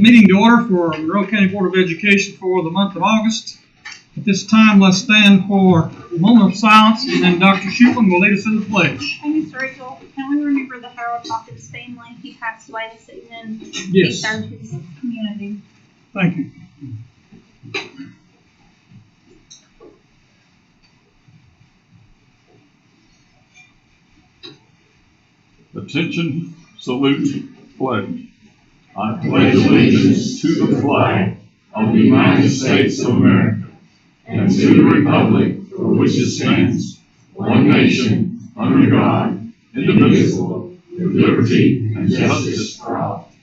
meeting to order for Monroe County Board of Education for the month of August. At this time, let's stand for a moment of silence, and then Dr. Shupin will lead us in the pledge. Hey, Mr. Rachel, can we remember the Harold Hawkins family? He passed away this evening. Yes. He served his community. Thank you. Attention, salute, pledge. I pledge allegiance to the flag of the United States of America and to the republic for which it stands, one nation, under God, indivisible, with liberty and justice for all.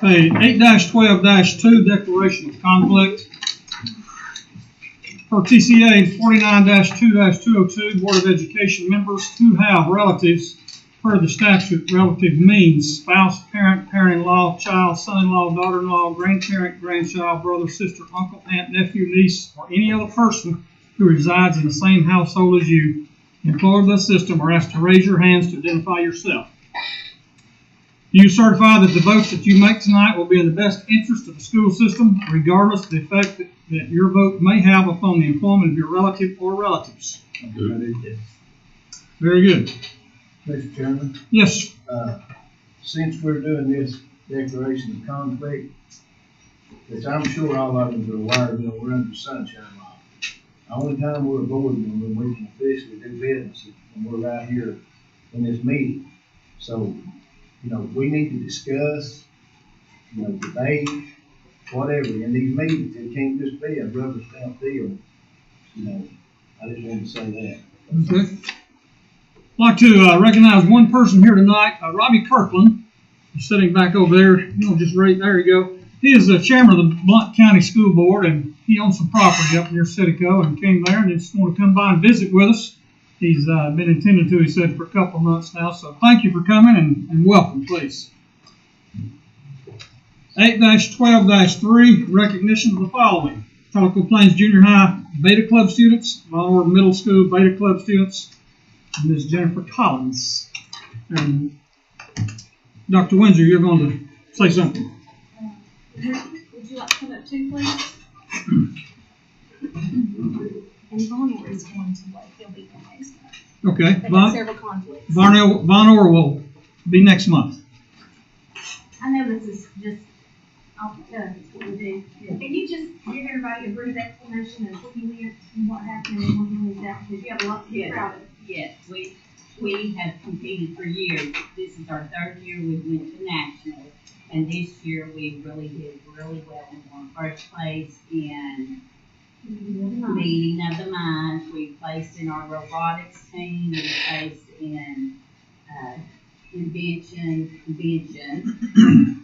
Okay, 8-12-2, Declaration of Conflict. For TCA 49-2-202, Board of Education members who have relatives per the statute. Relative means spouse, parent, parent-in-law, child, son-in-law, daughter-in-law, grandparent, grandchild, brother, sister, uncle, aunt, nephew, niece, or any other person who resides in the same household as you. Employed by the system are asked to raise your hands to identify yourself. Do you certify that the votes that you make tonight will be in the best interest of the school system, regardless of the effect that your vote may have upon the employment of your relative or relatives? Very good. Mr. Chairman, Yes. Since we're doing this declaration of conflict, which I'm sure all of us are aware of, we're under sunshine law. The only time we're avoiding them when we can officially do business is when we're right here in this meeting. So, we need to discuss, debate, whatever. In these meetings, it can't just be a rubber stamp deal. I just want to say that. Okay. I'd like to recognize one person here tonight, Robbie Kirkland. He's sitting back over there. Just right there you go. He is the chairman of the Blount County School Board, and he owns some property up near Citico and came there and just wanted to come by and visit with us. He's been intended to, he said, for a couple of months now. So thank you for coming and welcome, please. 8-12-3, recognition of the following. Tellico Plains Junior High Beta Club students, Monroe Middle School Beta Club students, and Ms. Jennifer Collins. And Dr. Windsor, you're going to say something. Would you like to come up too, please? And Vonor is going to wait. He'll be there next month. Okay. They have several conflicts. Vonor will be next month. I know this is just off the cuff. It's what we do. Yeah. Can you just give everybody a brief explanation of who you went and what happened and what you that? Because you have a lot to be proud of. Yes, we have competed for years. This is our third year we went to nationals, and this year we really did really well. We won first place in meeting of the minds. We placed in our robotics team. We placed in convention,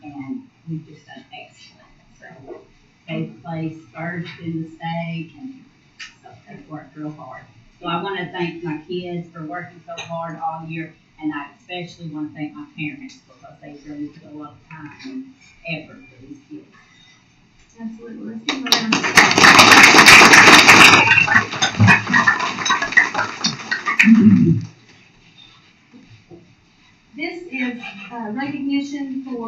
and we've just done excellent. So they placed first in the state, and so they've worked real hard. So I want to thank my kids for working so hard all year, and I especially want to thank my parents because they really put a lot of time and effort for these kids. Absolutely. Let's give them a round of applause. This is recognition for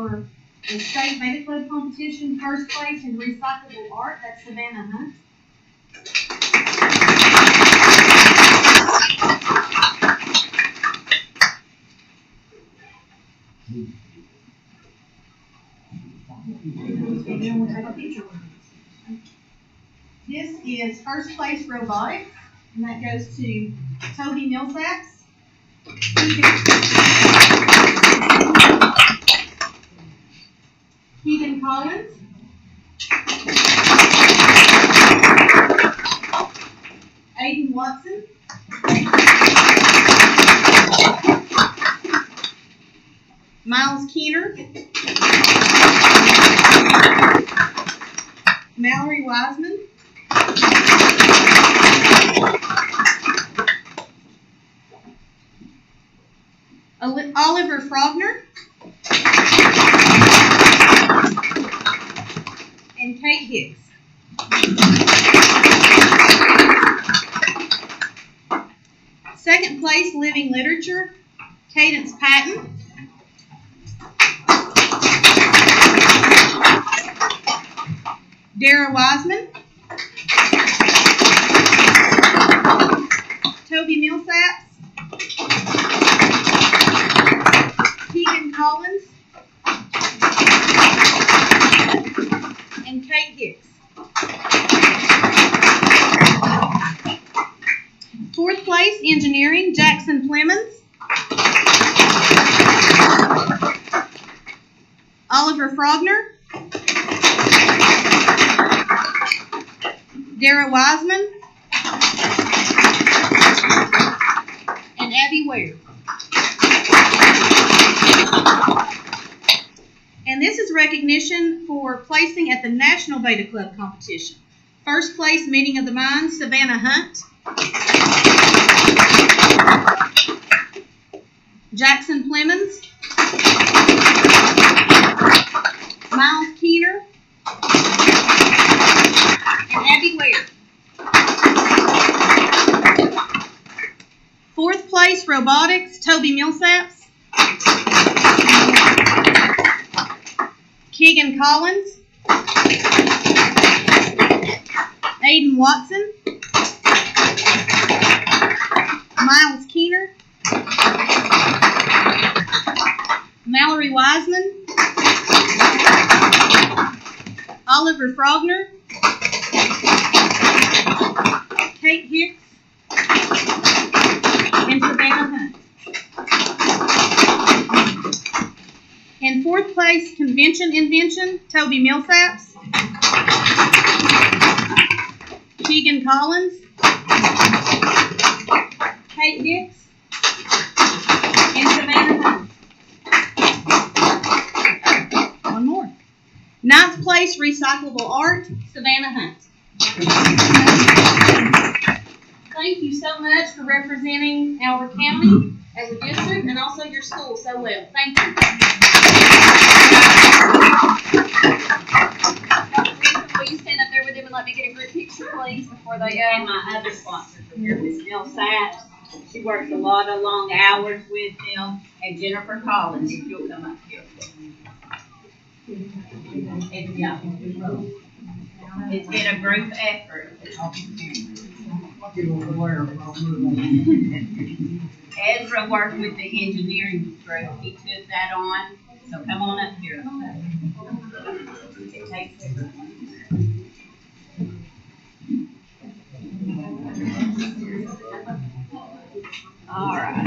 the state Beta Club competition, first place in recyclable art. That's Savannah Hunt. This is first place robotics, and that goes to Toby Millsaps. Keegan Collins. Aiden Watson. Miles Keener. Mallory Wiseman. Oliver Frogner. And Kate Hicks. Second place, Living Literature, Cadence Patton. Dara Wiseman. Toby Millsaps. Keegan Collins. And Kate Hicks. Fourth place, Engineering, Jackson Flemons. Oliver Frogner. Dara Wiseman. And Abby Ware. And this is recognition for placing at the National Beta Club competition. First place, Meeting of the Minds, Savannah Hunt. Jackson Flemons. Miles Keener. And Abby Ware. Fourth place, Robotics, Toby Millsaps. Keegan Collins. Aiden Watson. Miles Keener. Mallory Wiseman. Oliver Frogner. Kate Hicks. And Savannah Hunt. In fourth place, Convention Invention, Toby Millsaps. Keegan Collins. Kate Hicks. And Savannah Hunt. One more. Ninth place, Recyclable Art, Savannah Hunt. Thank you so much for representing our county as a district and also your school so well. Thank you. Will you stand up there with them and let me get a group picture, please, before they go? And my other sponsors are here, Miss Millsaps. She works a lot of long hours with them. And Jennifer Collins, if you'll come up here. It's been a group effort. Ezra worked with the engineering group. He took that on. So come on up here. It takes all right.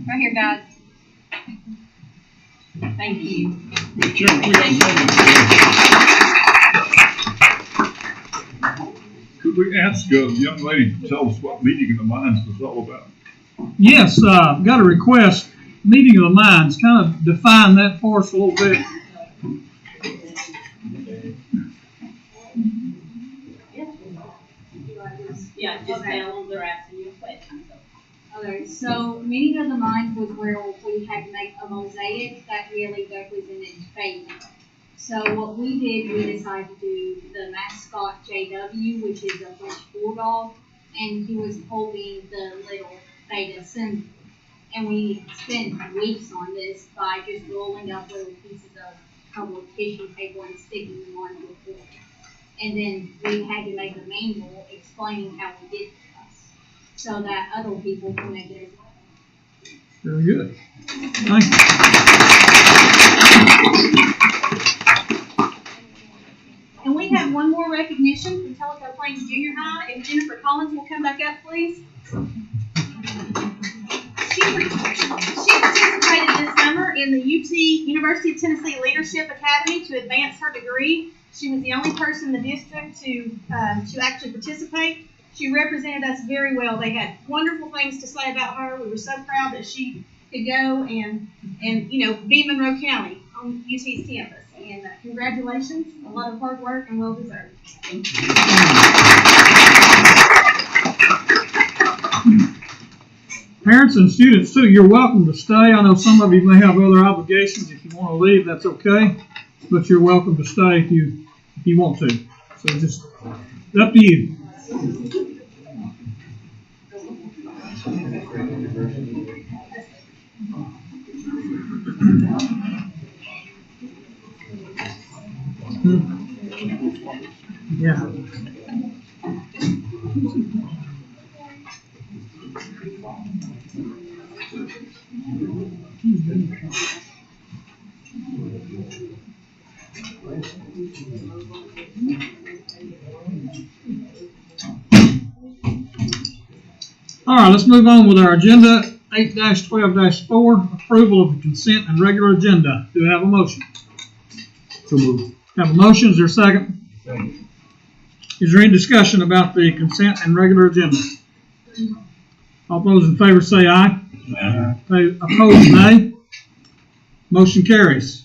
Right here, guys. Thank you. Chairman, we could we ask the young lady to tell us what Meeting of the Minds was all about? Yes, got a request. Meeting of the Minds. Kind of define that for us a little bit. Yeah, just tell them they're asking you a question. Okay, so Meeting of the Minds was where we had to make a mosaic that really represented faith. So what we did, we decided to do the mascot JW, which is a French bulldog, and he was holding the little beta symbol. And we spent weeks on this by just rolling up little pieces of cardboard tissue paper and sticking them on the board. And then we had to make a manual explaining how we did this, so that other people can make it as well. Very good. Thank you. And we have one more recognition from Tellico Plains Junior High. If Jennifer Collins will come back up, please. She participated this summer in the UT University of Tennessee Leadership Academy to advance her degree. She was the only person in the district to actually participate. She represented us very well. They had wonderful things to say about her. We were so proud that she could go and be Monroe County on UT's campus. And congratulations, a lot of hard work and well deserved. Thank you. Parents and students too, you're welcome to stay. I know some of you may have other obligations. If you want to leave, that's okay. But you're welcome to stay if you want to. So just up to you. Yeah. All right, let's move on with our agenda. 8-12-4, approval of the consent and regular agenda. Do we have a motion? So moved. Have a motion, is there a second? Second. Is there any discussion about the consent and regular agenda? All those in favor say aye. Opposed, nay. Motion carries.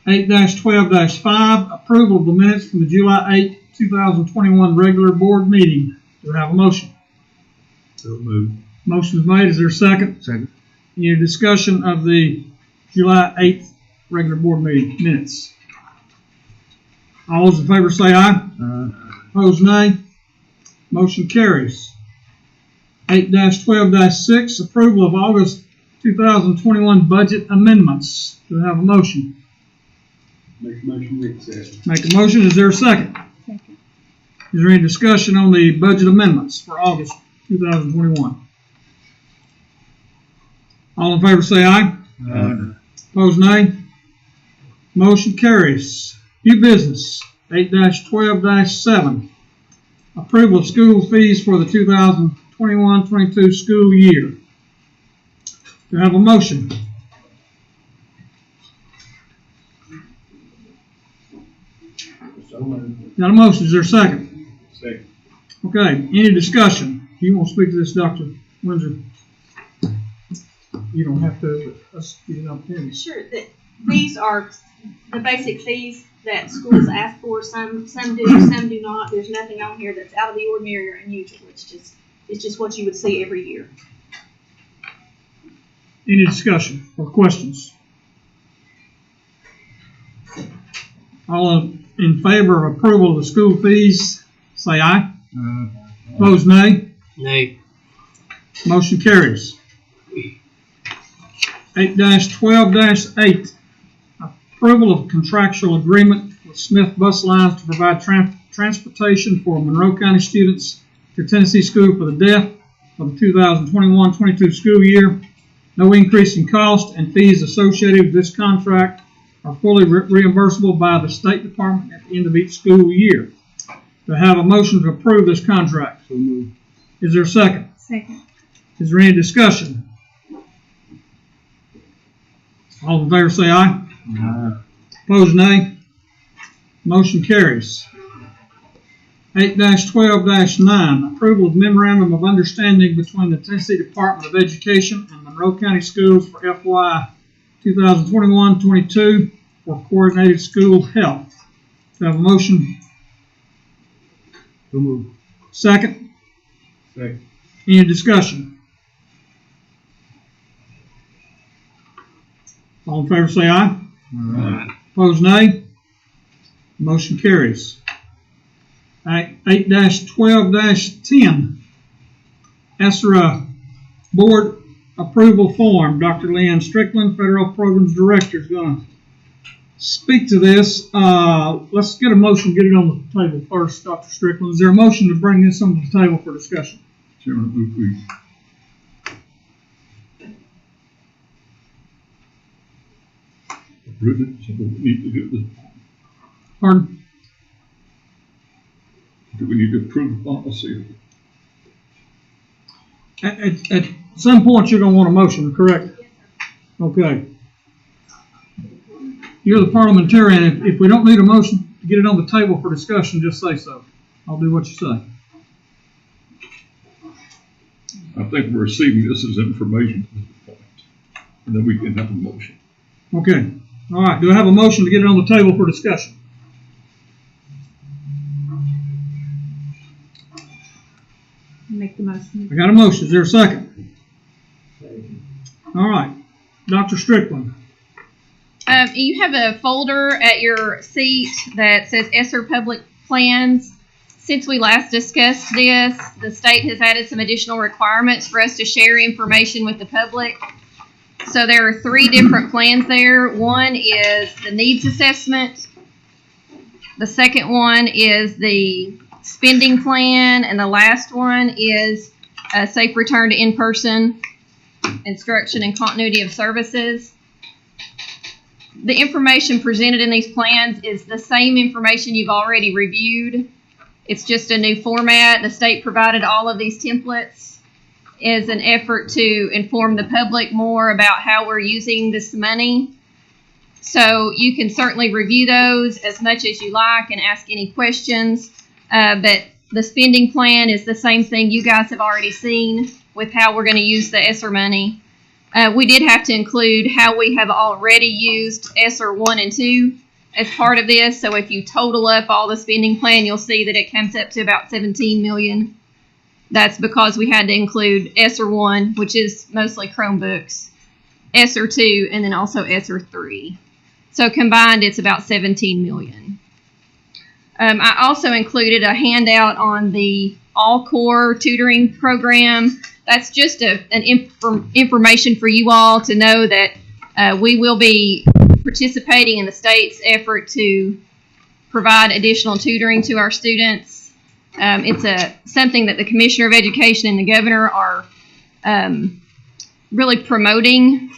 8-12-5, approval of the minutes from the July 8, 2021 regular board meeting. Do we have a motion? So moved. Motion is made, is there a second? Second. Any discussion of the July 8th regular board meeting minutes? All those in favor say aye. Opposed, nay. Motion carries. 8-12-6, approval of August 2021 budget amendments. Do I have a motion? Make a motion to accept. Make a motion, is there a second? Second. Is there any discussion on the budget amendments for August 2021? All in favor say aye. Opposed, nay. Motion carries. New business. 8-12-7, approval of school fees for the 2021-22 school year. Do I have a motion? So moved. Got a motion, is there a second? Second. Okay, any discussion? Do you want to speak to this, Dr. Windsor? You don't have to, but let's get an opportunity. Sure, these are the basic fees that schools ask for. Some do, some do not. There's nothing on here that's out of the ordinary or unusual. It's just what you would see every year. Any discussion or questions? All in favor of approval of the school fees, say aye. Opposed, nay. Nay. Motion carries. 8-12-8, approval of contractual agreement with Smith Bus Lines to provide transportation for Monroe County students to Tennessee School for the Deaf for the 2021-22 school year. No increase in cost, and fees associated with this contract are fully reimbursable by the State Department at the end of each school year. Do I have a motion to approve this contract? So moved. Is there a second? Second. Is there any discussion? All in favor say aye. Opposed, nay. Motion carries. 8-12-9, approval of memorandum of understanding between the Tennessee Department of Education and Monroe County Schools for FY 2021-22 for coordinated school health. Do I have a motion? So moved. Second? Second. Any discussion? All in favor say aye. Opposed, nay. Motion carries. 8-12-10, ESRA Board Approval Form. Dr. Leanne Strickland, Federal Programs Director, is going to speak to this. Let's get a motion, get it on the table first, Dr. Strickland. Is there a motion to bring this on the table for discussion? Chairman, move we approve it, so we need to do this. Pardon? Do we need to approve the policy? At some point, you're going to want a motion, correct? Okay. You're the parliamentarian. If we don't need a motion to get it on the table for discussion, just say so. I'll do what you say. I think we're receiving this as information at this point, and then we can have a motion. Okay. All right. Do I have a motion to get it on the table for discussion? Make the motion. I got a motion. Is there a second? Second. All right. Dr. Strickland. You have a folder at your seat that says ESSER Public Plans. Since we last discussed this, the state has added some additional requirements for us to share information with the public. So there are 3 different plans there. One is the needs assessment. The second one is the spending plan. And the last one is a safe return to in-person instruction and continuity of services. The information presented in these plans is the same information you've already reviewed. It's just a new format. The state provided all of these templates as an effort to inform the public more about how we're using this money. So you can certainly review those as much as you like and ask any questions. But the spending plan is the same thing you guys have already seen with how we're going to use the ESSER money. We did have to include how we have already used ESSER 1 and 2 as part of this. So if you total up all the spending plan, you'll see that it comes up to about $17 million. That's because we had to include ESSER 1, which is mostly Chromebooks, ESSER 2, and then also ESSER 3. So combined, it's about $17 million. I also included a handout on the all-core tutoring program. That's just information for you all to know that we will be participating in the state's effort to provide additional tutoring to our students. It's something that the Commissioner of Education and the Governor are really promoting.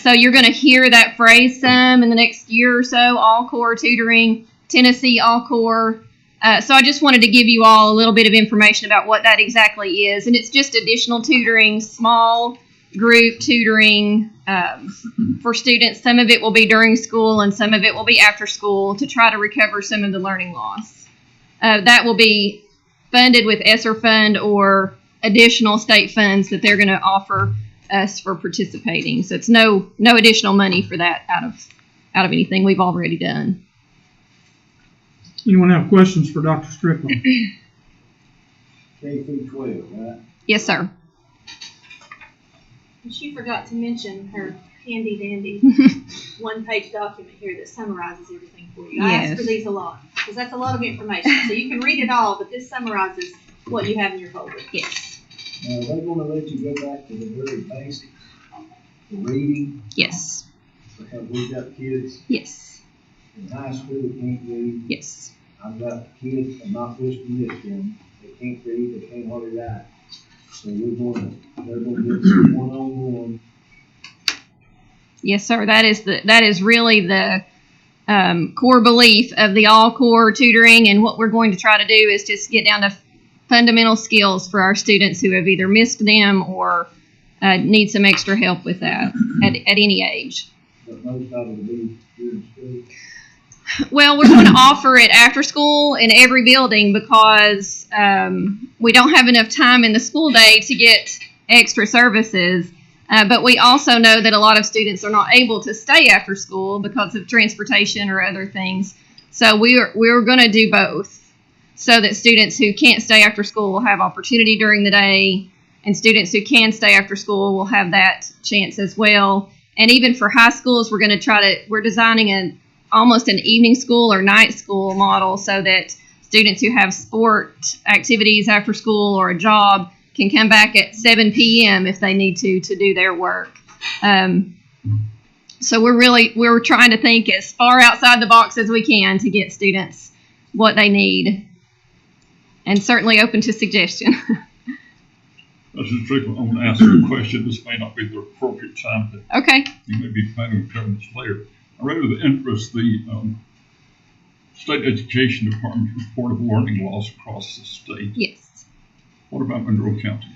So you're going to hear that phrase some in the next year or so, all-core tutoring, Tennessee all-core. So I just wanted to give you all a little bit of information about what that exactly is. And it's just additional tutoring, small group tutoring for students. Some of it will be during school and some of it will be after school to try to recover some of the learning loss. That will be funded with ESSER fund or additional state funds that they're going to offer us for participating. So it's no additional money for that out of anything we've already done. Anyone have questions for Dr. Strickland? K through 12, right? Yes, sir. She forgot to mention her handy dandy one-page document here that summarizes everything for you. I ask for these a lot because that's a lot of information. So you can read it all, but this summarizes what you have in your folder. Yes. Now, they're going to let you go back to the very basics, the reading, Yes. because we've got kids Yes. in high school that can't read. Yes. I've got kids, I'm not listing this one, they can't read, they can't hardly write. So they're going to get some one-on-one. Yes, sir. That is really the core belief of the all-core tutoring, and what we're going to try to do is just get down to fundamental skills for our students who have either missed them or need some extra help with that at any age. But most of it will be during school. Well, we're going to offer it after school in every building because we don't have enough time in the school day to get extra services. But we also know that a lot of students are not able to stay after school because of transportation or other things. So we're going to do both so that students who can't stay after school will have opportunity during the day, and students who can stay after school will have that chance as well. And even for high schools, we're designing almost an evening school or night school model so that students who have sport activities after school or a job can come back at 7 p.m. if they need to do their work. So we're trying to think as far outside the box as we can to get students what they need, and certainly open to suggestion. Mr. Strickland, I want to ask you a question. This may not be the appropriate time to. Okay. You may be planning on covering this later. I read with interest the State Education Department's report of learning loss across the state. Yes. What about Monroe County?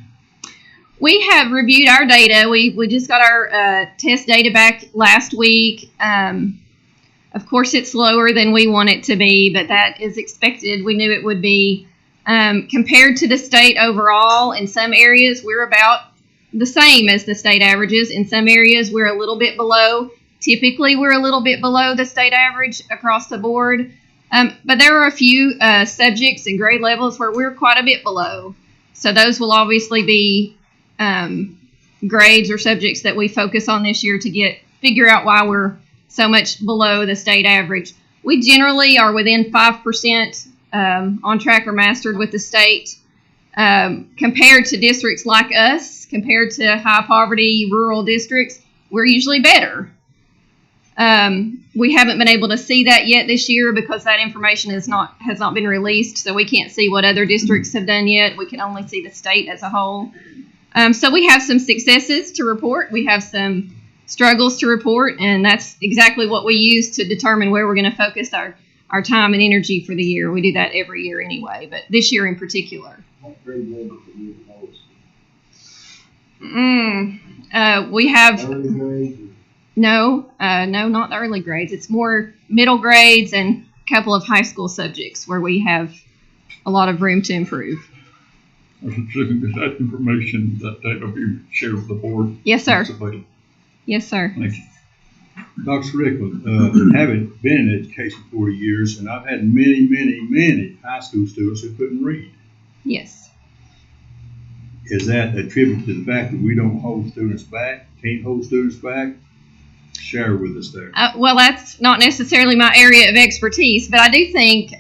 We have reviewed our data. We just got our test data back last week. Of course, it's lower than we want it to be, but that is expected. We knew it would be. Compared to the state overall, in some areas, we're about the same as the state averages. In some areas, we're a little bit below. Typically, we're a little bit below the state average across the board. But there are a few subjects and grade levels where we're quite a bit below. So those will obviously be grades or subjects that we focus on this year to figure out why we're so much below the state average. We generally are within 5% on track or mastered with the state. Compared to districts like us, compared to high poverty rural districts, we're usually better. We haven't been able to see that yet this year because that information has not been released, so we can't see what other districts have done yet. We can only see the state as a whole. So we have some successes to report. We have some struggles to report, and that's exactly what we use to determine where we're going to focus our time and energy for the year. We do that every year anyway, but this year in particular. What grade level do you most? We have Early grades? no, not the early grades. It's more middle grades and a couple of high school subjects where we have a lot of room to improve. I was assuming that information, that data will be shared with the board. Yes, sir. Once available. Yes, sir. Thank you. Dr. Strickland, having been in education 40 years, and I've had many high school students who couldn't read. Yes. Is that attributed to the fact that we don't hold students back, can't hold students back? Share with us there. Well, that's not necessarily my area of expertise, but I do think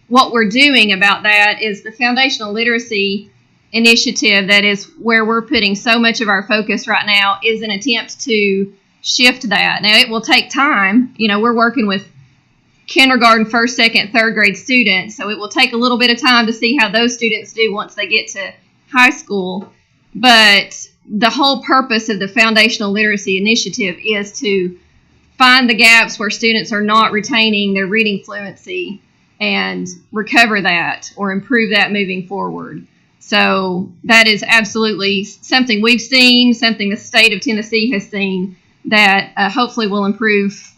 what we're doing about that is the foundational literacy initiative that is where we're putting so much of our focus right now is an attempt to shift that. Now, it will take time. You know, we're working with kindergarten, first, second, third grade students, so it will take a little bit of time to see how those students do once they get to high school. But the whole purpose of the foundational literacy initiative is to find the gaps where students are not retaining their reading fluency and recover that or improve that moving forward. So that is absolutely something we've seen, something the state of Tennessee has seen that hopefully will improve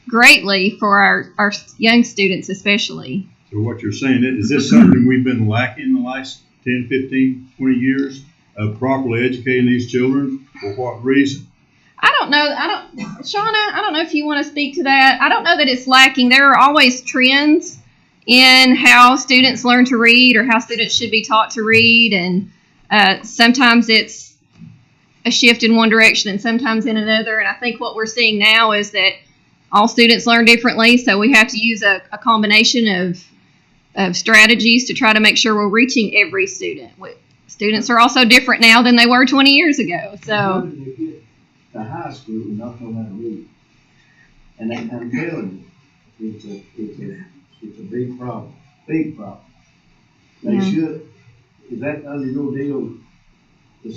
greatly for our young students especially. So what you're saying, is this something we've been lacking in the last 10, 15, 20 years of properly educating these children? For what reason? Shauna, I don't know if you want to speak to that. I don't know that it's lacking. There are always trends in how students learn to read or how students should be taught to read, and sometimes it's a shift in one direction and sometimes in another. And I think what we're seeing now is that all students learn differently, so we have to use a combination of strategies to try to make sure we're reaching every student. Students are also different now than they were 20 years ago. So How did you get to high school and not know how to read? And I'm telling you, it's a big problem. Big problem. They should. Is that under your deal? Well,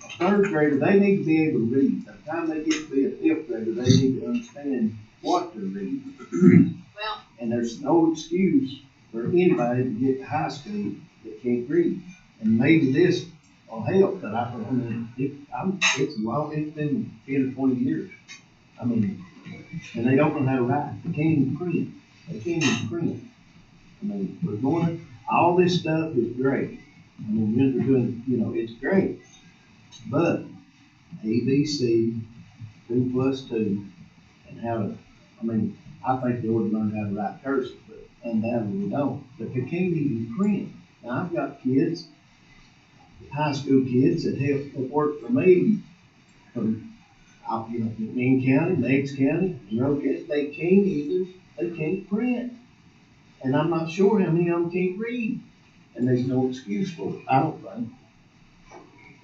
a third grader, they need to be able to read. By the time they get to be a fifth grader, they need to understand what they're reading. Well, And there's no excuse for anybody to get to high school that can't read. And maybe this will help, but it's been 10 or 20 years. I mean, and they don't know how to write. They can't even print. They can't even print. I mean, we're going, all this stuff is great. I mean, we're doing, it's great. But ABC, 2 plus 2, and how to, I think they ought to learn how to write cursive, but undoubtedly don't. But they can't even print. Now, I've got kids, high school kids that have worked for me from Mean County, Meigs County, Monroe County. They can't print. And I'm not sure how many of them can't read. And there's no excuse for it, I don't think.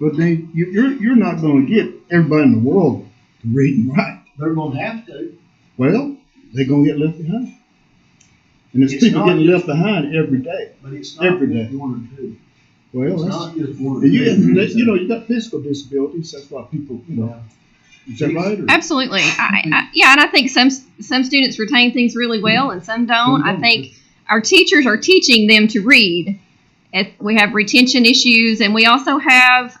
But then you're not going to get everybody in the world to read and write. They're going to have to. Well, they're going to get left behind. And there's It's people not getting just- left behind every day. But it's not Every just day. 1 or 2. Well, It's that's, not just 1 or 2. you got physical disabilities. That's why people, is that right? Or? absolutely, and I think some students retain things really well and some don't. I think our teachers are teaching them to read. We have retention issues, and we also have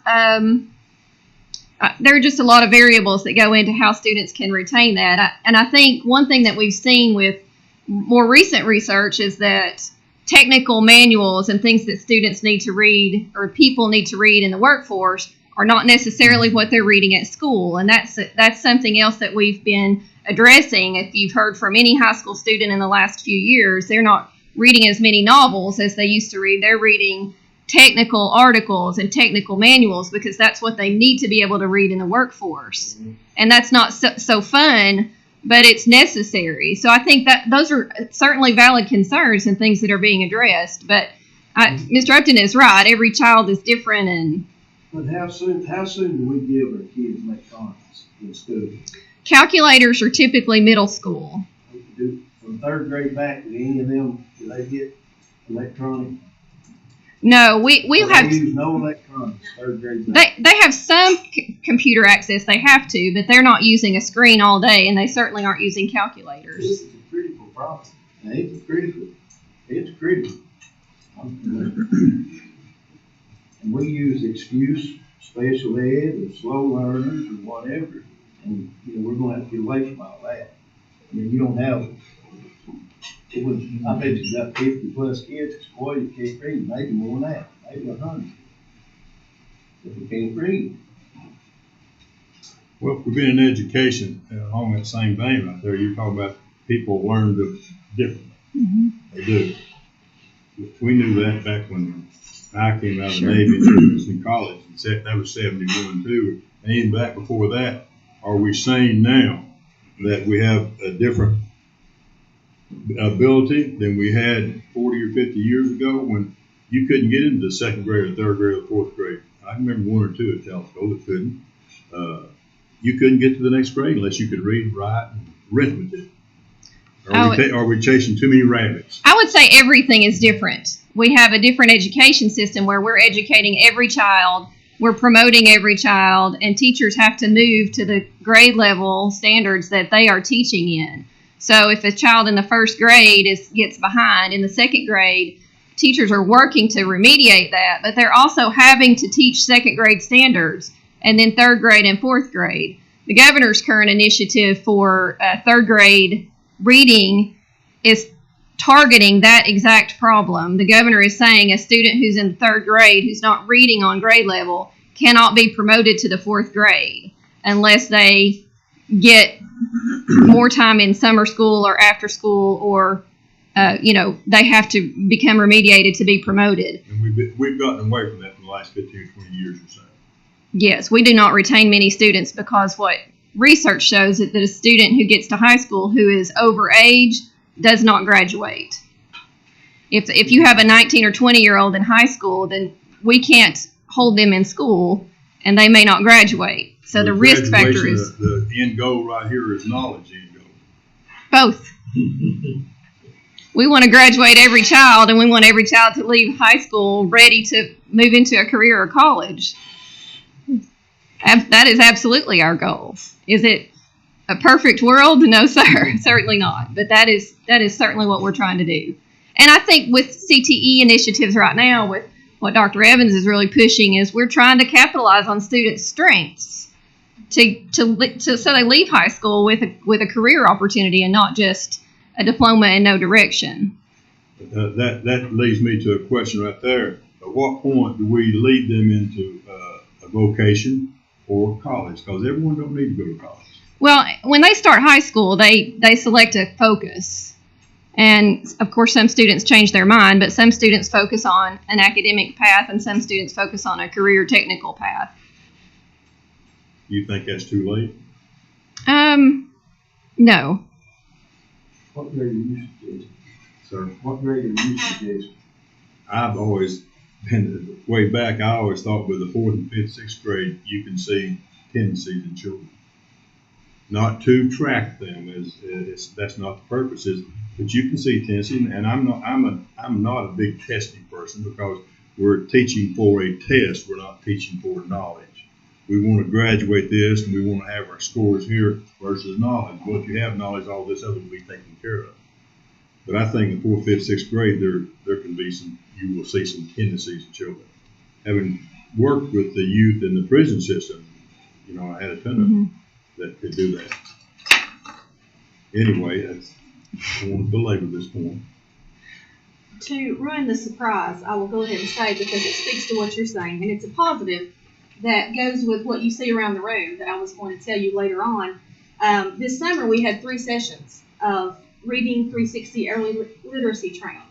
there are just a lot of variables that go into how students can retain that. And I think one thing that we've seen with more recent research is that technical manuals and things that students need to read or people need to read in the workforce are not necessarily what they're reading at school. And that's something else that we've been addressing. If you've heard from any high school student in the last few years, they're not reading as many novels as they used to read. They're reading technical articles and technical manuals because that's what they need to be able to read in the workforce. And that's not so fun but it's necessary. So I think that those are certainly valid concerns and things that are being addressed. But Mr. Upton is right. Every child is different, and But how soon do we give our kids electronics in school? calculators are typically middle school. From third grade back, do any of them, do they get electronic? No, we'll They have. use no electronics, third grade back. They have some computer access. They have to, but they're not using a screen all day, and they certainly aren't using calculators. This is a critical problem. Now, it's critical. It's critical. And we use excuse, special ed, or slow learners, or whatever, and, we're gonna have to get away from all that. I mean, you don't have, I bet you got 50+ kids, boy, you can't read, maybe more than that, maybe 100. If we can't read. Well, if we've been in education, along that same vein right there, you're talking about people learn differently. Mm-hmm. They do. We knew that back when I came out of the Navy and was in college. That was 71 too. And even back before that, are we saying now that we have a different ability than we had 40 or 50 years ago when you couldn't get into the second grade or third grade or fourth grade? I remember 1 or 2 at Telescope that couldn't. You couldn't get to the next grade unless you could read, write, and arithmetic. Are we chasing too many rabbits? I would say everything is different. We have a different education system where we're educating every child, we're promoting every child, and teachers have to move to the grade level standards that they are teaching in. So if a child in the first grade gets behind, in the second grade, teachers are working to remediate that, but they're also having to teach second grade standards, and then third grade and fourth grade. The governor's current initiative for third grade reading is targeting that exact problem. The governor is saying a student who's in third grade who's not reading on grade level cannot be promoted to the fourth grade unless they get more time in summer school or after school, or they have to become remediated to be promoted. And we've gotten away from that in the last 15 or 20 years or so. Yes, we do not retain many students because what research shows is that a student who gets to high school who is over age does not graduate. If you have a 19 or 20-year-old in high school, then we can't hold them in school, and they may not graduate. So the risk factor is... The end goal right here is knowledge end goal. Both. We want to graduate every child, and we want every child to leave high school ready to move into a career or college. That is absolutely our goal. Is it a perfect world? No, sir. Certainly not. But that is certainly what we're trying to do. And I think with CTE initiatives right now, with what Dr. Evans is really pushing, is we're trying to capitalize on students' strengths so they leave high school with a career opportunity and not just a diploma and no direction. That leads me to a question right there. At what point do we lead them into a vocation or college? Because everyone don't need to go to college. Well, when they start high school, they select a focus. And, of course, some students change their mind, but some students focus on an academic path and some students focus on a career technical path. You think that's too late? No. What grade are you suggesting? Sir? What grade are you suggesting? I've always been, way back, I always thought with the 4th and 5th, 6th grade, you can see tendencies in children. Not to track them, that's not the purpose, but you can see tendencies, and I'm not a big testing person because we're teaching for a test, we're not teaching for knowledge. We want to graduate this and we want to have our scores here versus knowledge. Well, if you have knowledge, all this other will be taken care of. But I think in 4th, 5th, 6th grade, there can be you will see some tendencies in children. Having worked with the youth in the prison system, I had a ton of them that could do that. Anyway, I won't belabor this point. To ruin the surprise, I will go ahead and say, because it speaks to what you're saying, and it's a positive that goes with what you see around the room that I was going to tell you later on. This summer we had 3 sessions of Reading 360 Early Literacy Training.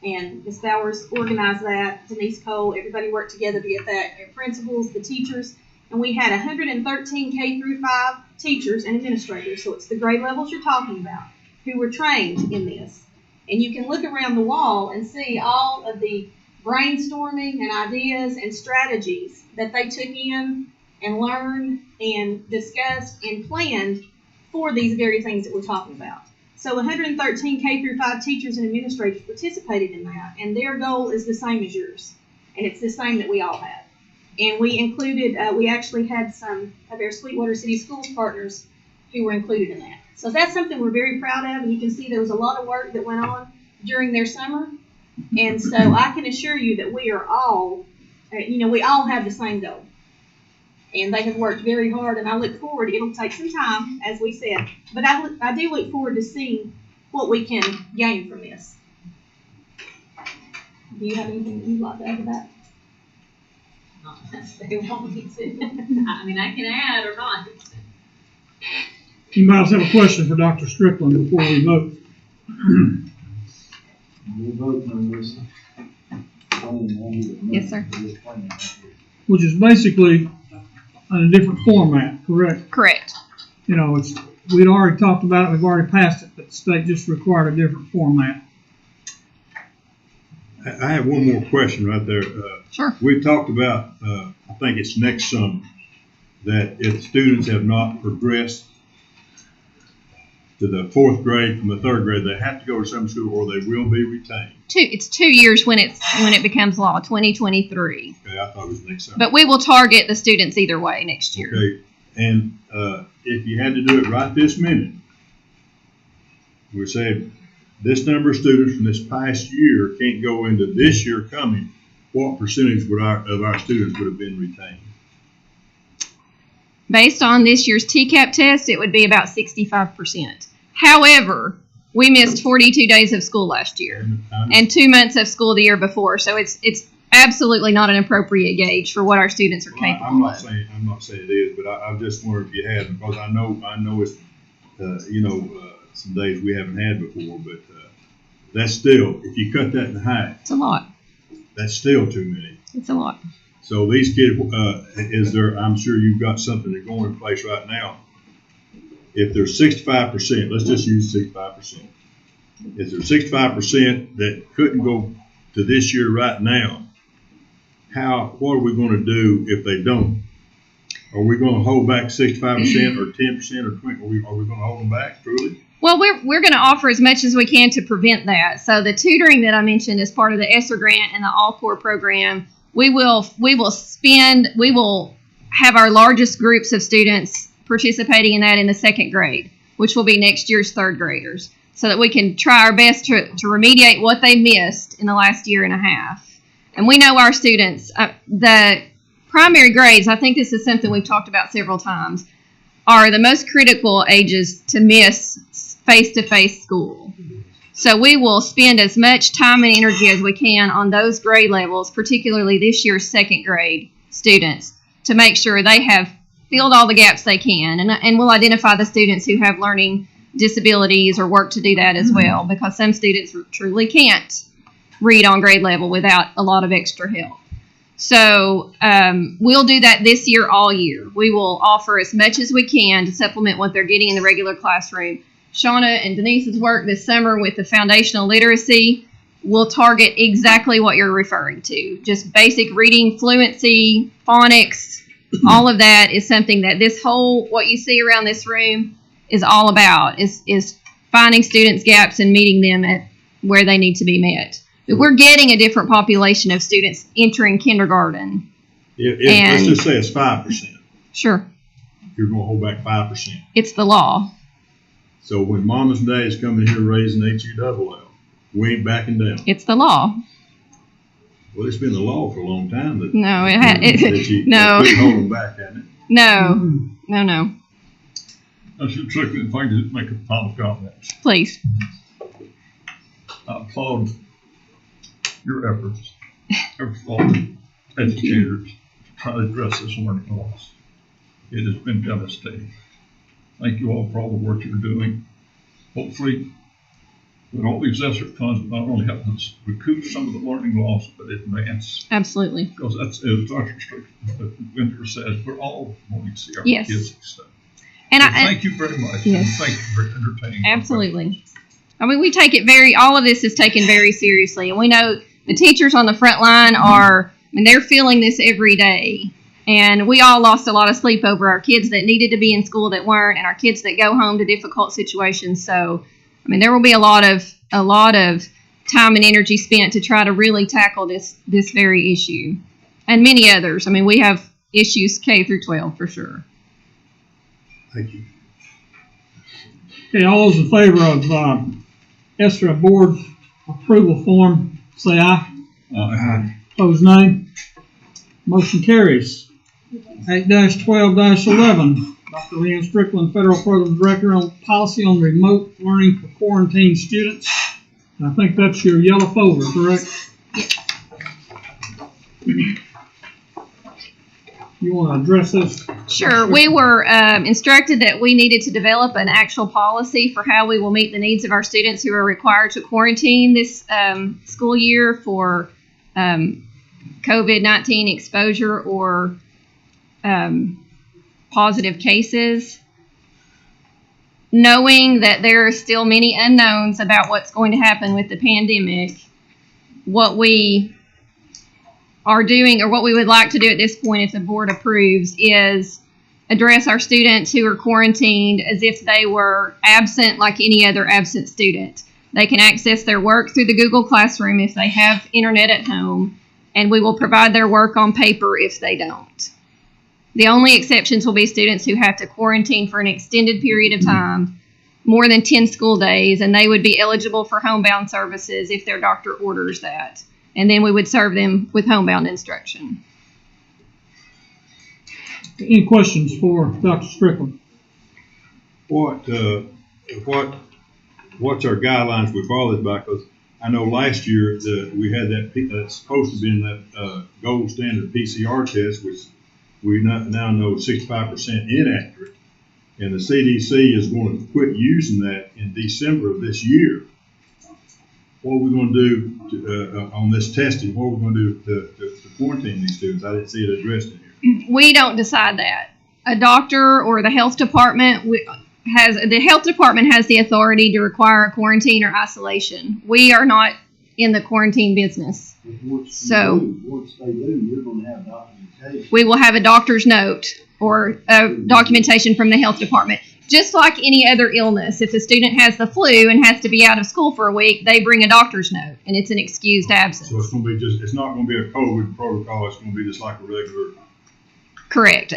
And Ms. Bowers organized that, Denise Cole, everybody worked together to get that, our principals, the teachers, and we had 113 K through 5 teachers and administrators, so it's the grade levels you're talking about, who were trained in this. And you can look around the wall and see all of the brainstorming and ideas and strategies that they took in and learned and discussed and planned for these very things that we're talking about. So 113 K through 5 teachers and administrators participated in that, and their goal is the same as yours. And it's the same that we all had. And we included, we actually had some of our Sweetwater City Schools partners who were included in that. So that's something we're very proud of, and you can see there was a lot of work that went on during their summer. And so I can assure you that we are all, we all have the same goal. And they have worked very hard, and I look forward, it'll take some time, as we said, but I do look forward to seeing what we can gain from this. Do you have anything that you'd like to add to that? Not unless they want me to. I mean, I can add or not. Anybody else have a question for Dr. Strickland before we vote? We're voting on this. Yes, sir. Which is basically in a different format, correct? Correct. We'd already talked about it, we've already passed it, but the state just required a different format. I have one more question right there. Sure. We talked about, I think it's next summer, that if students have not progressed to the 4th grade from the 3rd grade, they have to go to summer school or they will be retained. It's 2 years when it becomes law, 2023. Okay, I thought it was next summer. But we will target the students either way next year. Okay, and if you had to do it right this minute, we say this number of students from this past year can't go into this year coming, what percentage of our students would have been retained? Based on this year's TCAP test, it would be about 65%. However, we missed 42 days of school last year and 2 months of school the year before, so it's absolutely not an appropriate gauge for what our students are capable I'm not of. I'm not saying it is, but I just wonder if you had, because I know it's some days we haven't had before, but that's still, if you cut that in half, It's a lot. that's still too many. It's a lot. So these kids, I'm sure you've got something that's going in place right now. If there's 65%, let's just use 65%. If there's 65% that couldn't go to this year right now, what are we going to do if they don't? Are we going to hold back 65% or 10% or 20%? Are we going to hold them back truly? Well, we're going to offer as much as we can to prevent that. So the tutoring that I mentioned is part of the ESSER grant and the All-Core program. We will have our largest groups of students participating in that in the 2nd grade, which will be next year's 3rd graders, so that we can try our best to remediate what they missed in the last year and a half. And we know our students, the primary grades, I think this is something we've talked about several times, are the most critical ages to miss face-to-face school. So we will spend as much time and energy as we can on those grade levels, particularly this year's 2nd grade students, to make sure they have filled all the gaps they can. And we'll identify the students who have learning disabilities or work to do that as well, because some students truly can't read on grade level without a lot of extra help. So we'll do that this year all year. We will offer as much as we can to supplement what they're getting in the regular classroom. Shauna and Denise's work this summer with the foundational literacy will target exactly what you're referring to. Just basic reading, fluency, phonics, all of that is something that what you see around this room is all about, is finding students' gaps and meeting them at where they need to be met. But we're getting a different population of students entering kindergarten. Let's just say it's 5%. Sure. You're going to hold back 5%. It's the law. So when mamas and daddies come in here raising HULL, we ain't backing down. It's the law. Well, it's been the law for a long time. No, it had. No. Couldn't hold them back, hasn't it? No. I should Strickland, if I could make a final comment. Please. I applaud your efforts of all educators to try to address this learning loss. It has been devastating. Thank you all for all the work you're doing. Hopefully, with all these ESSER funds, not only help us recoup some of the learning loss, but advance. Absolutely. Because that's, as Dr. Winter says, we're all wanting to see our kids succeed. And Thank you very much. Yes. Thank you for entertaining. Absolutely. I mean, we take it all of this is taken very seriously. And we know the teachers on the front line they're feeling this every day. And we all lost a lot of sleep over our kids that needed to be in school that weren't, and our kids that go home to difficult situations. So, I mean, there will be a lot of time and energy spent to try to really tackle this very issue. And many others. I mean, we have issues K through 12 for sure. Thank you. Okay, all those in favor of ESER board approval form, say aye. Aye. Opposed, nay. Motion carries. 8-12-11, Dr. Leanne Strickland, Federal Program Director on Policy on Remote Learning for Quarantine Students. And I think that's your yellow folder, correct? You want to address this? Sure. We were instructed that we needed to develop an actual policy for how we will meet the needs of our students who are required to quarantine this school year for COVID-19 exposure or positive cases. Knowing that there are still many unknowns about what's going to happen with the pandemic, what we are doing, or what we would like to do at this point if the board approves, is address our students who are quarantined as if they were absent like any other absent student. They can access their work through the Google Classroom if they have internet at home, and we will provide their work on paper if they don't. The only exceptions will be students who have to quarantine for an extended period of time, more than 10 school days, and they would be eligible for homebound services if their doctor orders that. And then we would serve them with homebound instruction. Any questions for Dr. Strickland? What's our guidelines we follow this by? Because I know last year we had that's supposed to be in that gold standard PCR test, which we now know 65% inaccurate. And the CDC is going to quit using that in December of this year. What are we going to do on this testing? What are we going to do to quarantine these students? I didn't see it addressed in here. We don't decide that. A doctor or the health department has the authority to require a quarantine or isolation. We are not in the quarantine business. Once they do, you're going to have documentation. We will have a doctor's note or documentation from the health department. Just like any other illness, if a student has the flu and has to be out of school for a week, they bring a doctor's note, and it's an excused absence. So it's not going to be a COVID protocol. It's going to be just like a regular. Correct.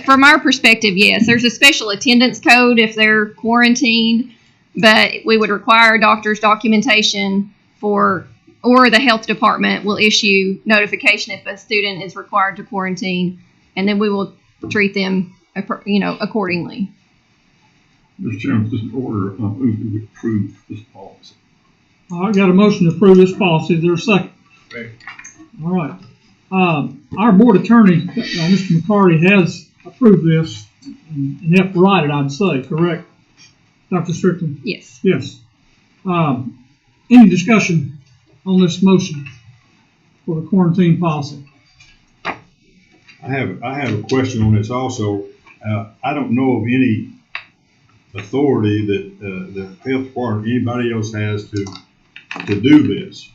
From our perspective, yes. There's a special attendance code if they're quarantined, but we would require a doctor's documentation or the health department will issue notification if a student is required to quarantine, and then we will treat them, accordingly. Mr. Chairman, this order, I move that we approve this policy. All right, got a motion to approve this policy. Is there a second? Second. All right. Our board attorney, Mr. McCarty, has approved this and helped write it, I'd say, correct? Dr. Strickland? Yes. Yes. Any discussion on this motion for the quarantine policy? I have a question on this also. I don't know of any authority that the health department or anybody else has to do this.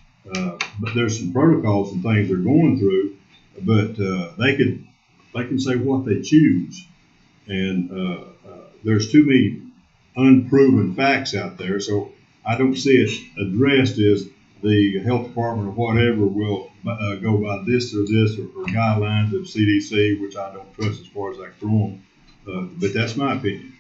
But there's some protocols and things they're going through, but they can say what they choose, and there's too many unproven facts out there. So I don't see it addressed as the health department or whatever will go by this or guidelines of CDC, which I don't trust as far as I throw them. But that's my opinion.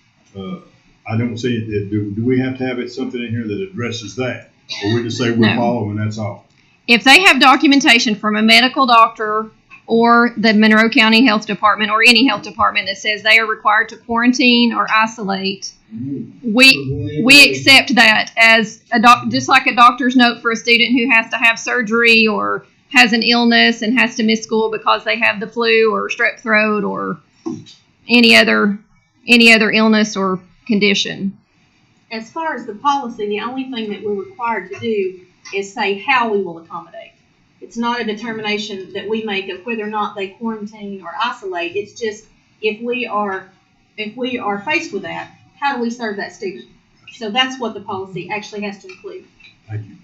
I don't see it. Do we have to have something in here that addresses that? Or we just say we're following, that's all? If they have documentation from a medical doctor or the Monroe County Health Department or any health department that says they are required to quarantine or isolate, we accept that as just like a doctor's note for a student who has to have surgery or has an illness and has to miss school because they have the flu or strep throat or any other illness or condition. As far as the policy, the only thing that we're required to do is say how we will accommodate. It's not a determination that we make of whether or not they quarantine or isolate. It's just if we are if we are faced with that, how do we serve that student? So that's what the policy actually has to include. Thank you.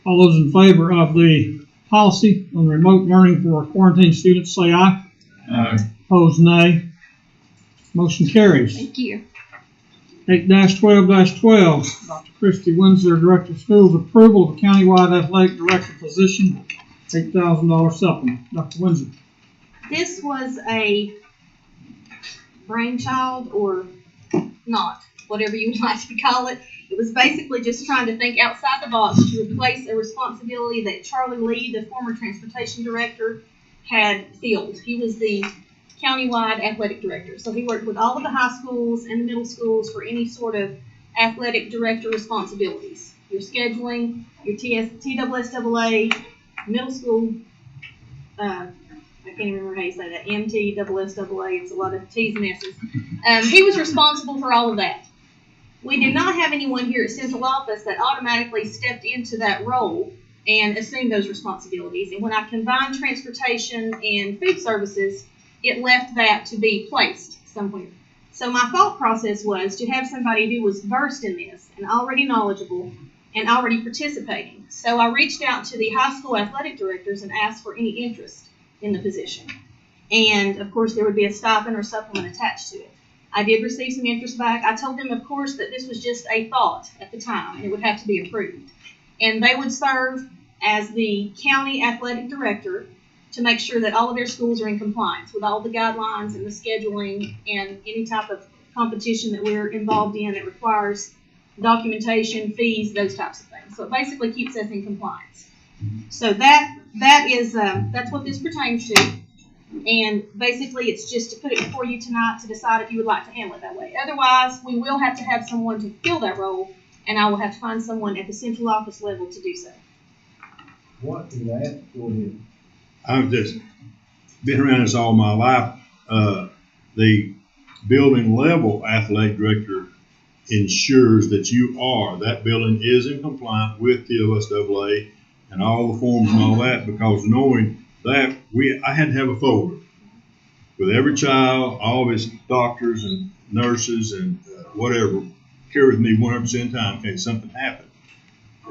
All those in favor of the policy on remote learning for quarantine students, say aye. Aye. Opposed, nay. Motion carries. Thank you. 8-12-12, Dr. Christy Winsler, Director of Schools, approval of a countywide athletic director position, $8,000 supplement. Dr. Winsler. This was a brainchild, or not, whatever you would like to call it. It was basically just trying to think outside the box to replace a responsibility that Charlie Lee, the former transportation director, had filled. He was the countywide athletic director. So he worked with all of the high schools and the middle schools for any sort of athletic director responsibilities. Your scheduling, your TSSAA, middle school, I can't even remember how you say that, MTSSAA, it's a lot of T's and S's. He was responsible for all of that. We did not have anyone here at central office that automatically stepped into that role and assumed those responsibilities. And when I combined transportation and food services, it left that to be placed somewhere. So my thought process was to have somebody who was versed in this and already knowledgeable and already participating. So I reached out to the high school athletic directors and asked for any interest in the position. And of course there would be a stipend or supplement attached to it. I did receive some interest back. I told them, of course, that this was just a thought at the time and it would have to be approved. And they would serve as the county athletic director to make sure that all of their schools are in compliance with all the guidelines and the scheduling and any type of competition that we're involved in that requires documentation, fees, those types of things. So it basically keeps us in compliance. So that's what this pertains to. And basically it's just to put it before you tonight to decide if you would like to handle it that way. Otherwise, we will have to have someone to fill that role, and I will have to find someone at the central office level to do so. What did that go ahead? I've just been around this all my life. The building level athletic director ensures that that building is in compliance with TSSAA and all the forms and all that, because knowing that I had to have a folder with every child, all of his doctors and nurses and whatever, carry with me 100% of the time in case something happened.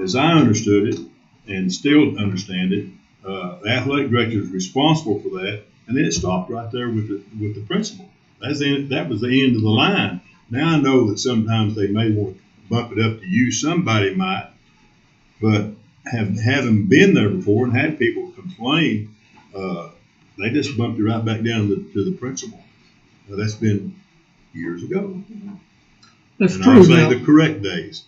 As I understood it, and still understand it, the athletic director is responsible for that, and then it stopped right there with the principal. That was the end of the line. Now I know that sometimes they may want to bump it up to you. Somebody might, but having been there before and had people complain, they just bumped it right back down to the principal. Now, that's been years ago. That's and true. I'll say the correct days.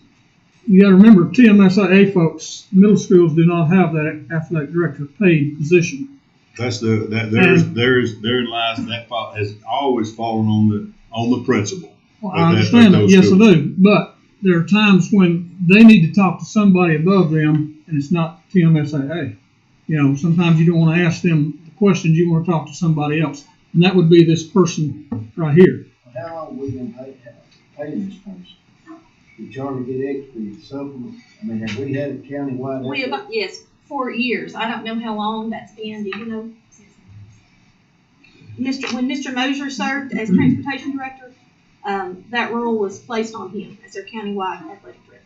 You got to remember, TMSAA folks, middle schools do not have that athletic director paid position. That's therein lies that fault has always fallen on the principal. Well, I understand that. Yes, I do. But there are times when they need to talk to somebody above them, and it's not TMSAA. You know, sometimes you don't want to ask them the questions. You want to talk to somebody else, and that would be this person right here. How long have we been paying this person? Did Charlie get extra supplement? I mean, have we had a countywide? Yes, 4 years. I don't know how long that's been. Do you know? When Mr. Mosier served as transportation director, that role was placed on him as their countywide athletic director.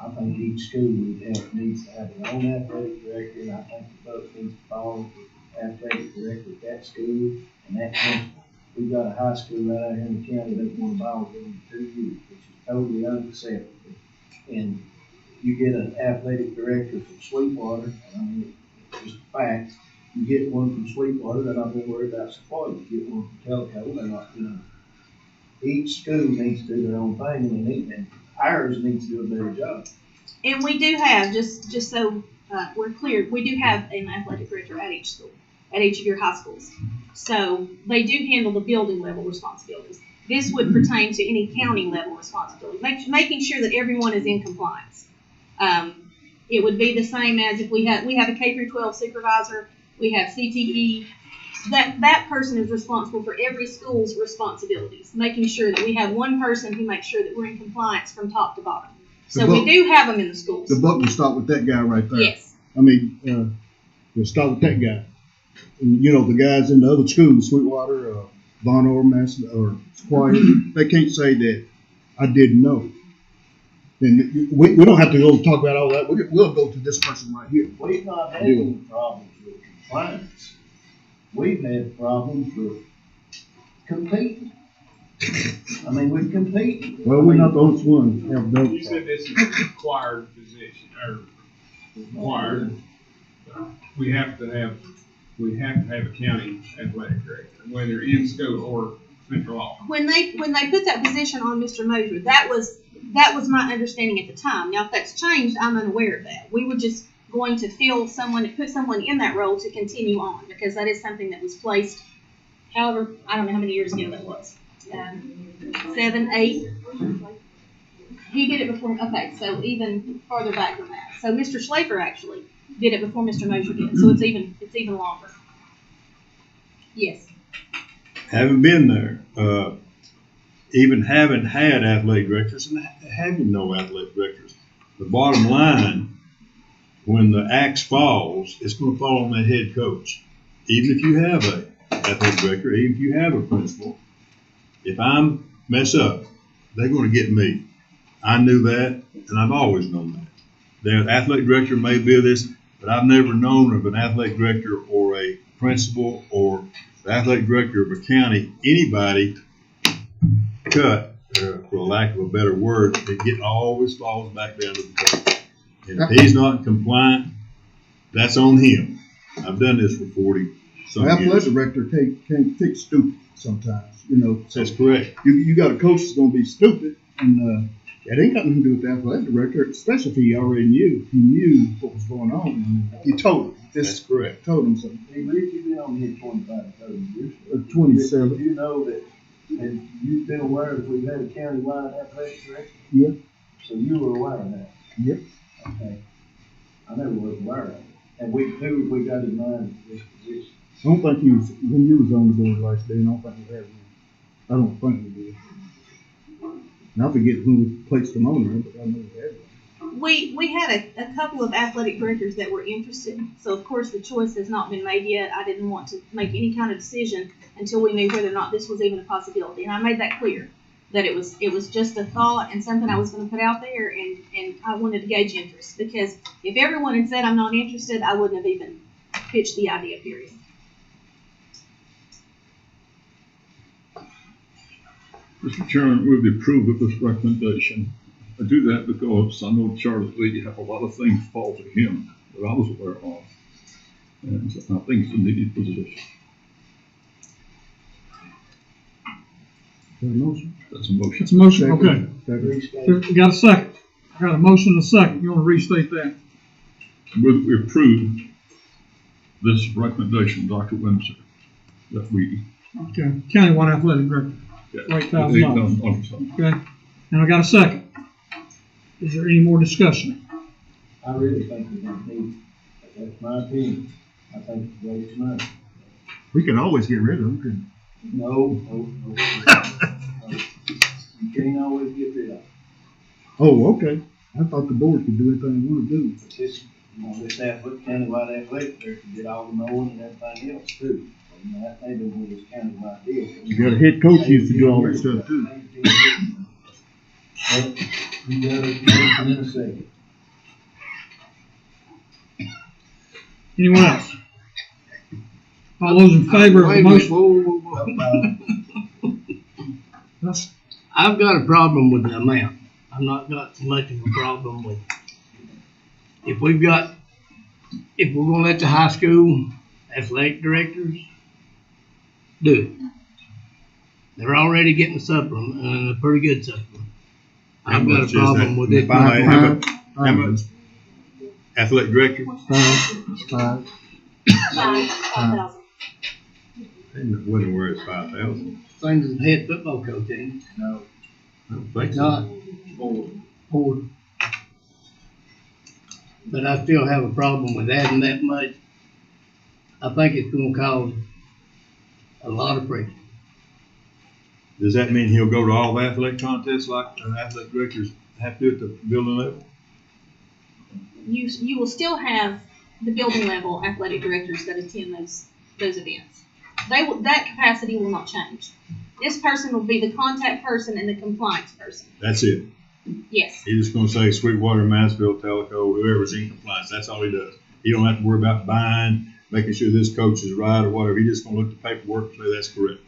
I think each school needs to have their own athletic director, and I think the folks need to follow the athletic director at that school and that principal. We've got a high school right out here in the county that won a ball game in 2 years, which is totally unacceptable. And you get an athletic director from Sweetwater, I mean, it's just a fact. You get one from Sweetwater, they're not going to worry about support. You get one from Telco, they're not, Each school needs to do their own thing, and ours needs to do a better job. And we do have, just so we're clear, we do have an athletic director at each school, at each of your high schools. So they do handle the building level responsibilities. This would pertain to any county level responsibility, making sure that everyone is in compliance. It would be the same as if we have a K-12 supervisor, we have CTE. That person is responsible for every school's responsibilities, making sure that we have one person who makes sure that we're in compliance from top to bottom. So we do have them in the schools. The buck will start with that guy right there. Yes. I mean, we'll start with that guy. And, you know, the guys in the other schools, Sweetwater, Von Orr, or Squire, they can't say that I didn't know. And we don't have to go talk about all that. We'll go to this person right here. We've not had any problems with compliance. We've had problems with competing. I mean, we compete. Well, we're not the only ones that have those. You said this is a required position, or required. We have to have a county athletic director, whether in school or central office. When they put that position on Mr. Mosier, that was my understanding at the time. Now, if that's changed, I'm unaware of that. We were just going to put someone in that role to continue on, because that is something that was placed, however, I don't know how many years ago that was. 7, 8. He did it before, okay, so even farther back than that. So Mr. Schlafer actually did it before Mr. Mosier did, so it's even longer. Yes. Haven't been there. Even haven't had athletic directors and having no athletic directors. The bottom line, when the axe falls, it's going to fall on that head coach. Even if you have a athletic director, even if you have a principal, if I mess up, they're going to get me. I knew that, and I've always known that. The athletic director may be this, but I've never known of an athletic director or a principal or the athletic director of a county, anybody cut, for lack of a better word, it always falls back down to the coach. And if he's not compliant, that's on him. I've done this for 40 some years. The athletic director can't fix stupid sometimes, you know. So that's correct. You got a coach that's going to be stupid, and it ain't got nothing to do with the athletic director, especially if he already knew. He knew what was going on. And he told him. That's correct. Told him something. Hey, Rich, you've been on here 25, 30 years. 27. Did you know that, and you've been aware that we've had a county-wide athletic director? Yeah. So you were aware of that? Yep. Okay. I never was aware of it. And we got in mind for this position. I don't think he was, when you was on the board last day, I don't think we had one. I don't think we did. And I forget who we placed him on there, but I know we had one. We had a couple of athletic directors that were interested, so of course the choice has not been made yet. I didn't want to make any kind of decision until we knew whether or not this was even a possibility, and I made that clear, that it was just a thought and something I was going to put out there, and I wanted to gauge interest, because if everyone had said I'm not interested, I wouldn't have even pitched the idea, period. Mr. Chairman, move the approve of this recommendation. I do that because I know Charlie Lee have a lot of things fall to him that I was aware of. And I think it's a needed position. Got a motion? That's a motion. It's a motion, okay. Second. We got a second. I got a motion and a second. You want to restate that? Move that we approve this recommendation, Dr. Windsor, that we. Okay. Countywide athletic director. $8,000. Okay. And I got a second. Is there any more discussion? I really think we don't need, that's my opinion. I think it's a waste of money. We can always get rid of him, couldn't No. You can't always get rid of it. we? Oh, okay. I thought the board could do anything they want to do. But this, this countywide athletic director did all the mowing and everything else too. So, that may be more this countywide deal. You got a head coach used to do all that stuff too. You got it in a second. Anyone else? All those in favor of the motion? I've got a problem with the amount. I've not got much of a problem with, if we're gonna let the high school athletic directors do it. They're already getting a supplement, and a pretty good supplement. I've got a problem with it. How much? Athletic director? Five. 5,000. And wouldn't worry, it's 5,000. Same as the head football coach, ain't it? No. I don't think so. Not four. But I still have a problem with adding that much. I think it's gonna cause a lot of pressure. Does that mean he'll go to all the athletic contests like athletic directors have to do at the building level? You will still have the building level athletic directors that attend those events. That capacity will not change. This person will be the contact person and the compliance person. That's it. Yes. He's just gonna say Sweetwater, Mansfield, Telco, whoever's in compliance. That's all he does. He don't have to worry about buying, making sure this coach is right or whatever. He's just gonna look at the paperwork and say that's correct.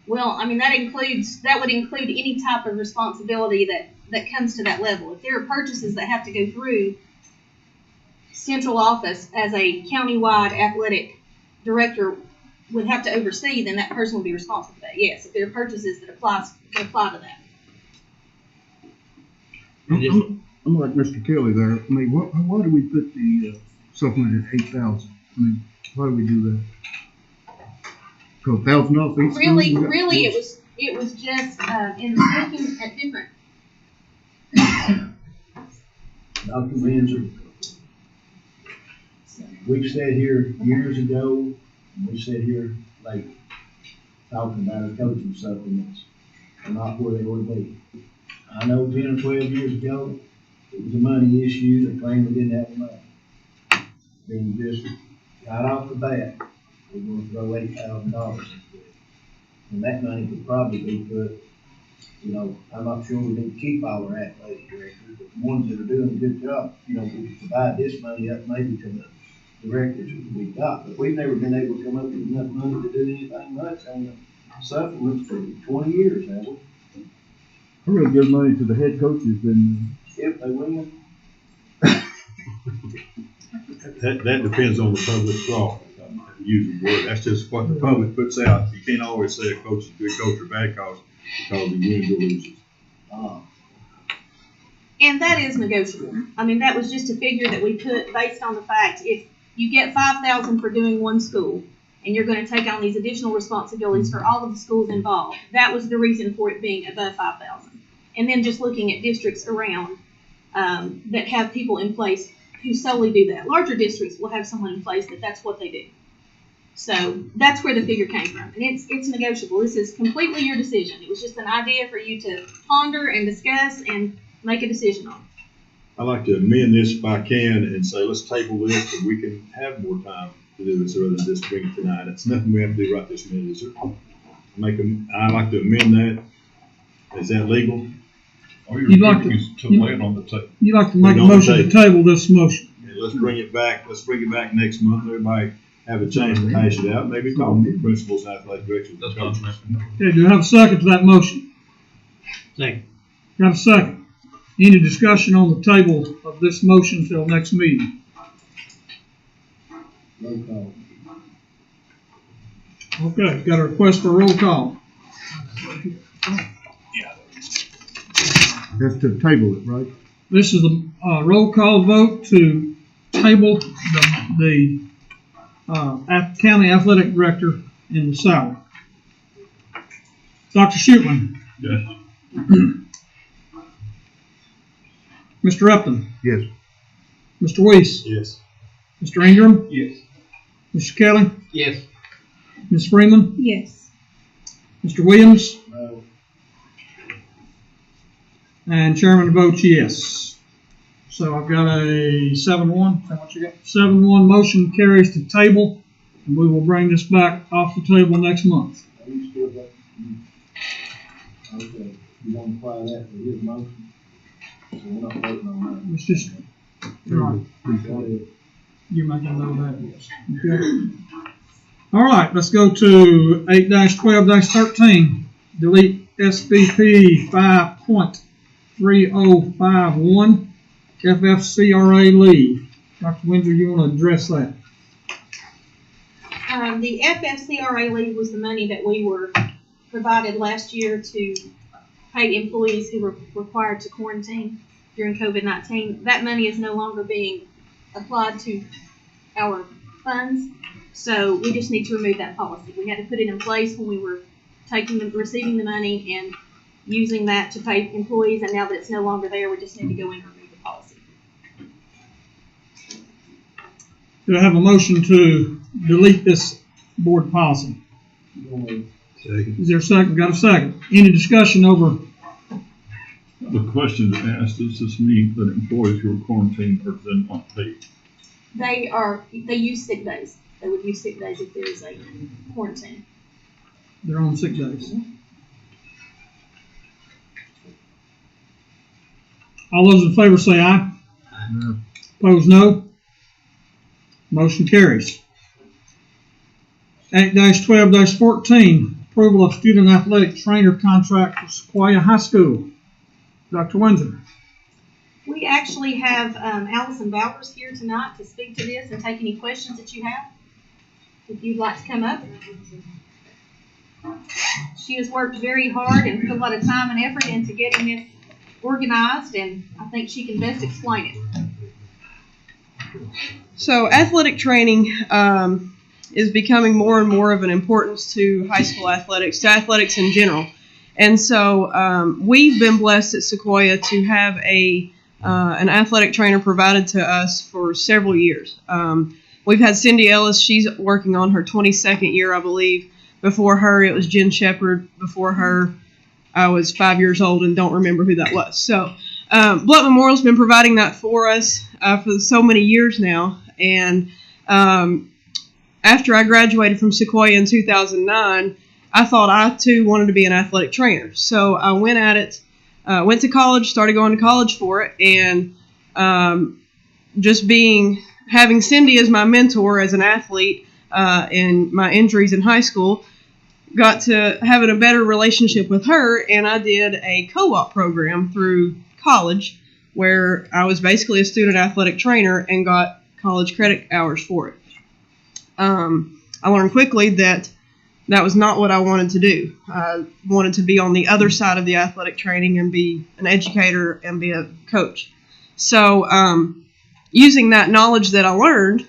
Well, I mean, that would include any type of responsibility that comes to that level. If there are purchases that have to go through central office as a countywide athletic director would have to oversee, then that person will be responsible for that. Yes, if there are purchases that apply to that. I'm like Mr. Kelly there. I mean, why do we put the supplement at 8,000? I mean, why do we do that? Because $1,000 off each school? Really, it was just in looking at different. Dr. Windsor, we've sat here years ago, and we sit here lately, talking about our coaching supplements are not where they would be. I know 10 or 12 years ago, it was a money issue, they claimed we didn't have the money. Then you just got off the bat, we're gonna throw $8,000 into it. And that money could probably be put, I'm not sure we need to keep all our athletic directors, but the ones that are doing a good job, we could divide this money up maybe to the directors that we've got. But we've never been able to come up with enough money to do anything much on the supplements for 20 years, have we? I really give money to the head coaches and. If they win. That depends on the public thought. Using the word. That's just what the public puts out. You can't always say a coach is a good coach or bad coach because he wins or loses. And that is negotiable. I mean, that was just a figure that we put based on the fact if you get $5,000 for doing one school and you're going to take on these additional responsibilities for all of the schools involved, that was the reason for it being above $5,000. And then just looking at districts around that have people in place who solely do that. Larger districts will have someone in place that's what they do. So that's where the figure came from. And it's negotiable. This is completely your decision. It was just an idea for you to ponder and discuss and make a decision on. I like to amend this if I can and say, let's table this so we can have more time to do this rather than just bring it tonight. It's nothing we have to do right this minute, is it? I like to amend that. Is that legal? You'd like to lay it on the table. You'd like to make a motion to table this motion. Yeah, let's bring it back. Let's bring it back next month. Everybody have a chance to hash it out. Maybe talk to the principals and athletic directors. That's what I'm asking. Okay, do I have a second to that motion? Second. Got a second. Any discussion on the table of this motion until next meeting? Roll call. Okay, got a request for a roll call. That's to table it, right? This is a roll call vote to table the county athletic director in the salary. Dr. Shootman. Yes. Mr. Upton. Yes. Mr. Weiss. Yes. Mr. Ingram. Yes. Mr. Kelly. Yes. Ms. Freeman. Yes. Mr. Williams. No. And Chairman votes yes. So I've got a 7-1. Is that what you got? 7-1 motion carries to table, and we will bring this back off the table next month. Are you still got? Okay, you want to apply that for his motion? So we're not voting on It's just, right, that. you make a note of that, yes. Okay. All right, let's go to 8-12-13. Delete SVP 5.3051, FFCRA leave. Dr. Windsor, you want to address that? The FFCRA leave was the money that we were provided last year to pay employees who were required to quarantine during COVID-19. That money is no longer being applied to our funds, so we just need to remove that policy. We had to put it in place when we were receiving the money and using that to pay employees, and now that it's no longer there, we just need to go in and remove the policy. Do I have a motion to delete this board policy? Second. Is there a second? Got a second. Any discussion over? The question asked, does this mean that employees who are quarantined are then not paid? They use sick days. they would use sick days if there is a quarantine. They're on sick days. All those in favor say aye. Opposed, no. Motion carries. 8-12-14, approval of student athletic trainer contract for Sequoia High School. Dr. Windsor. We actually have Allison Bowers here tonight to speak to this and take any questions that you have. If you'd like to come up. She has worked very hard and put a lot of time and effort into getting this organized, and I think she can best explain it. So athletic training is becoming more and more of an importance to high school athletics, to athletics in general. And so we've been blessed at Sequoia to have an athletic trainer provided to us for several years. We've had Cindy Ellis. She's working on her 22nd year, I believe. Before her, it was Jen Shepard. Before her, I was 5 years old and don't remember who that was. So Blunt Memorial's been providing that for us for so many years now. And after I graduated from Sequoia in 2009, I thought I too wanted to be an athletic trainer. So I went at it, went to college, started going to college for it, and having Cindy as my mentor as an athlete in my injuries in high school, got to having a better relationship with her, and I did a co-op program through college where I was basically a student athletic trainer and got college credit hours for it. I learned quickly that was not what I wanted to do. I wanted to be on the other side of the athletic training and be an educator and be a coach. So using that knowledge that I learned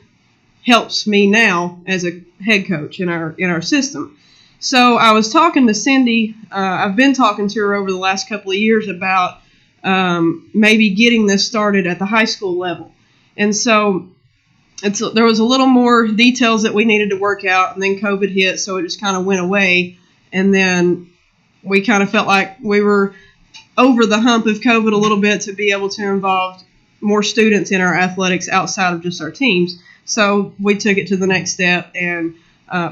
helps me now as a head coach in our system. So I was talking to Cindy. I've been talking to her over the last couple of years about maybe getting this started at the high school level. And so there was a little more details that we needed to work out, and then COVID hit, so it just kind of went away. And then we kind of felt like we were over the hump of COVID a little bit to be able to involve more students in our athletics outside of just our teams. So we took it to the next step and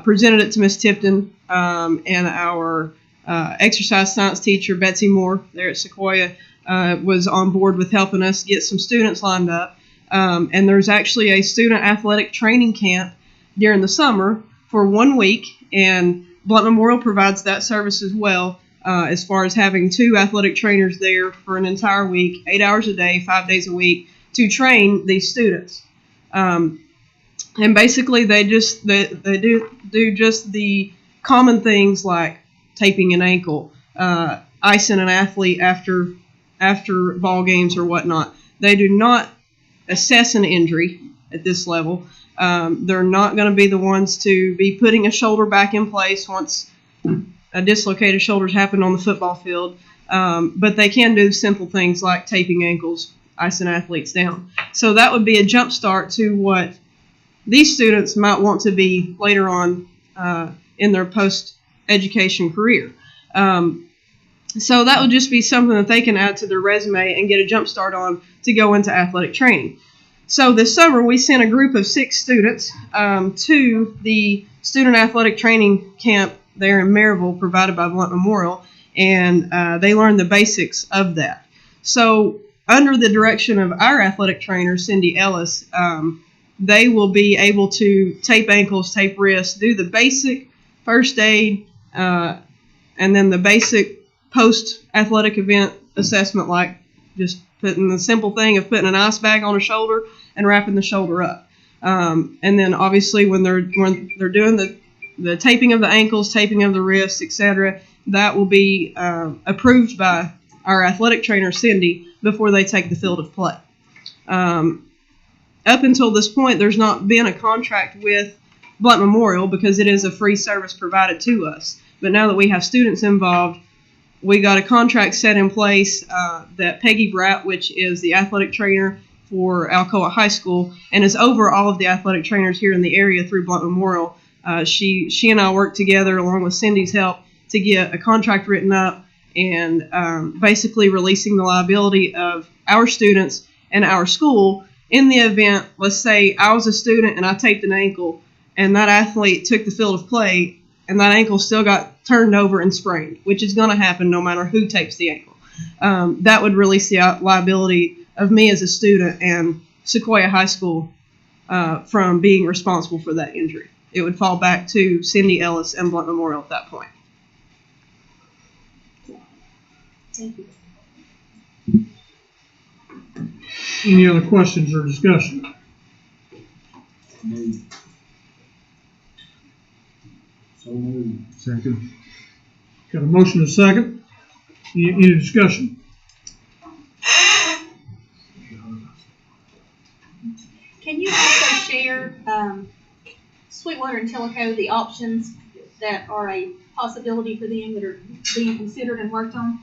presented it to Miss Tipton and our exercise science teacher, Betsy Moore, there at Sequoia, was on board with helping us get some students lined up. And there's actually a student athletic training camp during the summer for 1 week, and Blunt Memorial provides that service as well, as far as having 2 athletic trainers there for an entire week, 8 hours a day, 5 days a week, to train these students. And basically they do just the common things like taping an ankle, icing an athlete after ball games or whatnot. They do not assess an injury at this level. They're not going to be the ones to be putting a shoulder back in place once a dislocated shoulder's happened on the football field. But they can do simple things like taping ankles, icing athletes down. So that would be a jump start to what these students might want to be later on in their post-education career. So that would just be something that they can add to their resume and get a jump start on to go into athletic training. So this summer we sent a group of 6 students to the student athletic training camp there in Maryville provided by Blunt Memorial, and they learned the basics of that. So under the direction of our athletic trainer, Cindy Ellis, they will be able to tape ankles, tape wrists, do the basic first aid, and then the basic post-athletic event assessment, like just putting the simple thing of putting an ice bag on a shoulder and wrapping the shoulder up. And then obviously when they're doing the taping of the ankles, taping of the wrists, etc., that will be approved by our athletic trainer, Cindy, before they take the field of play. Up until this point, there's not been a contract with Blunt Memorial because it is a free service provided to us. But now that we have students involved, we got a contract set in place that Peggy Bratt, which is the athletic trainer for Alcoa High School and is over all of the athletic trainers here in the area through Blunt Memorial. She and I worked together along with Cindy's help to get a contract written up and basically releasing the liability of our students and our school in the event, let's say I was a student and I taped an ankle and that athlete took the field of play, and that ankle still got turned over and sprained, which is going to happen no matter who tapes the ankle. That would release the liability of me as a student and Sequoia High School from being responsible for that injury. It would fall back to Cindy Ellis and Blunt Memorial at that point. Thank you. Any other questions or discussion? So moved. Second. Got a motion and a second. Any discussion? Can you also share Sweetwater and Tellico, the options that are a possibility for them that are being considered and worked on?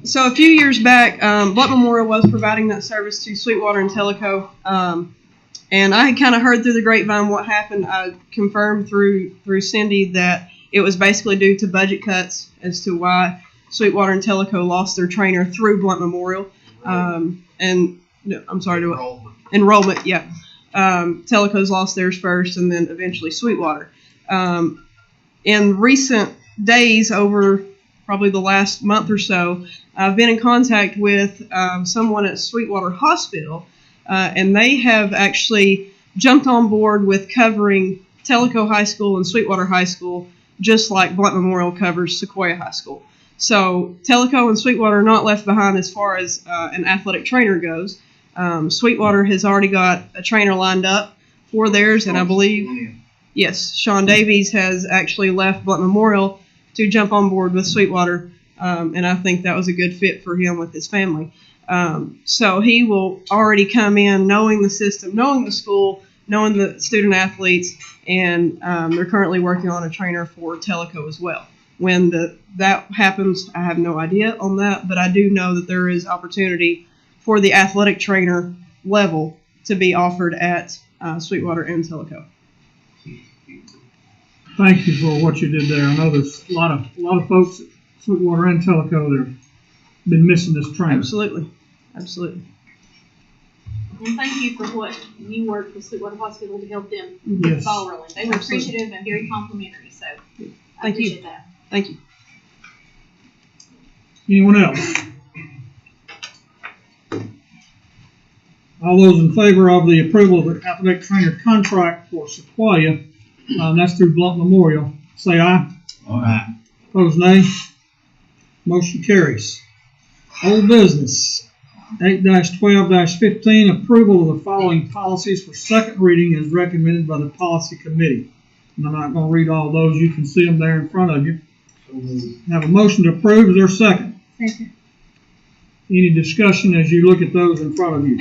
So a few years back, Blunt Memorial was providing that service to Sweetwater and Tellico, and I had kind of heard through the grapevine what happened. I confirmed through Cindy that it was basically due to budget cuts as to why Sweetwater and Tellico lost their trainer through Blunt Memorial. Enrollment, yeah. Tellico's lost theirs first, and then eventually Sweetwater. In recent days, over probably the last month or so, I've been in contact with someone at Sweetwater Hospital, and they have actually jumped on board with covering Tellico High School and Sweetwater High School, just like Blunt Memorial covers Sequoia High School. So Tellico and Sweetwater are not left behind as far as an athletic trainer goes. Sweetwater has already got a trainer lined up for theirs, and I believe, yes, Sean Davies has actually left Blunt Memorial to jump on board with Sweetwater, and I think that was a good fit for him with his family. So he will already come in knowing the system, knowing the school, knowing the student athletes, and they're currently working on a trainer for Tellico as well. When that happens, I have no idea on that, but I do know that there is opportunity for the athletic trainer level to be offered at Sweetwater and Tellico. Thank you for what you did there. I know there's a lot of folks at Sweetwater and Tellico that have been missing this trainer. Absolutely. And thank you for what you worked with Sweetwater Hospital to help them get Yes. the ball rolling. They were Absolutely. appreciative and very complimentary, so I Thank you. appreciate that. Thank you. Anyone else? All those in favor of the approval of the athletic trainer contract for Sequoia, that's through Blunt Memorial, say aye. Aye. Opposed, nay. Motion carries. Old business, 8-12-15, approval of the following policies for second reading as recommended by the policy committee. And I'm not going to read all those. You can see them there in front of you. So moved. Have a motion to approve. Is there a second? Second. Any discussion as you look at those in front of you?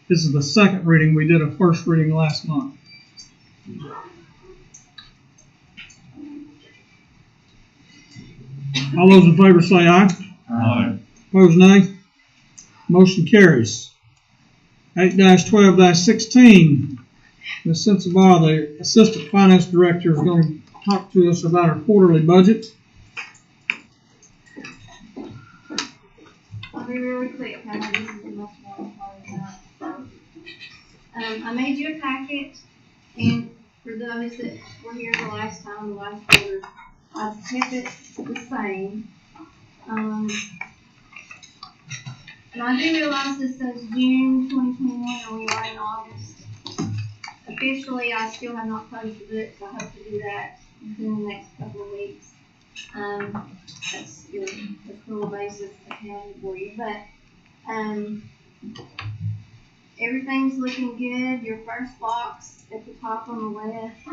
This is the second reading. We did a first reading last month. All those in favor say aye. Aye. Opposed, nay. Motion carries. 8-12-16. Ms. Sensabaugh, the Assistant Finance Director, is going to talk to us about our quarterly budget. I'll be really quick, I know this is the most long part of that, so. I made you a packet, and for those that were here the last quarter, I've kept it the same. And I do realize this says June 2021, and we are in August. Officially, I still have not posted it, so I hope to do that within the next couple of weeks. That's your accrual basis accounting for you, but, everything's looking good. Your first box at the top on the left,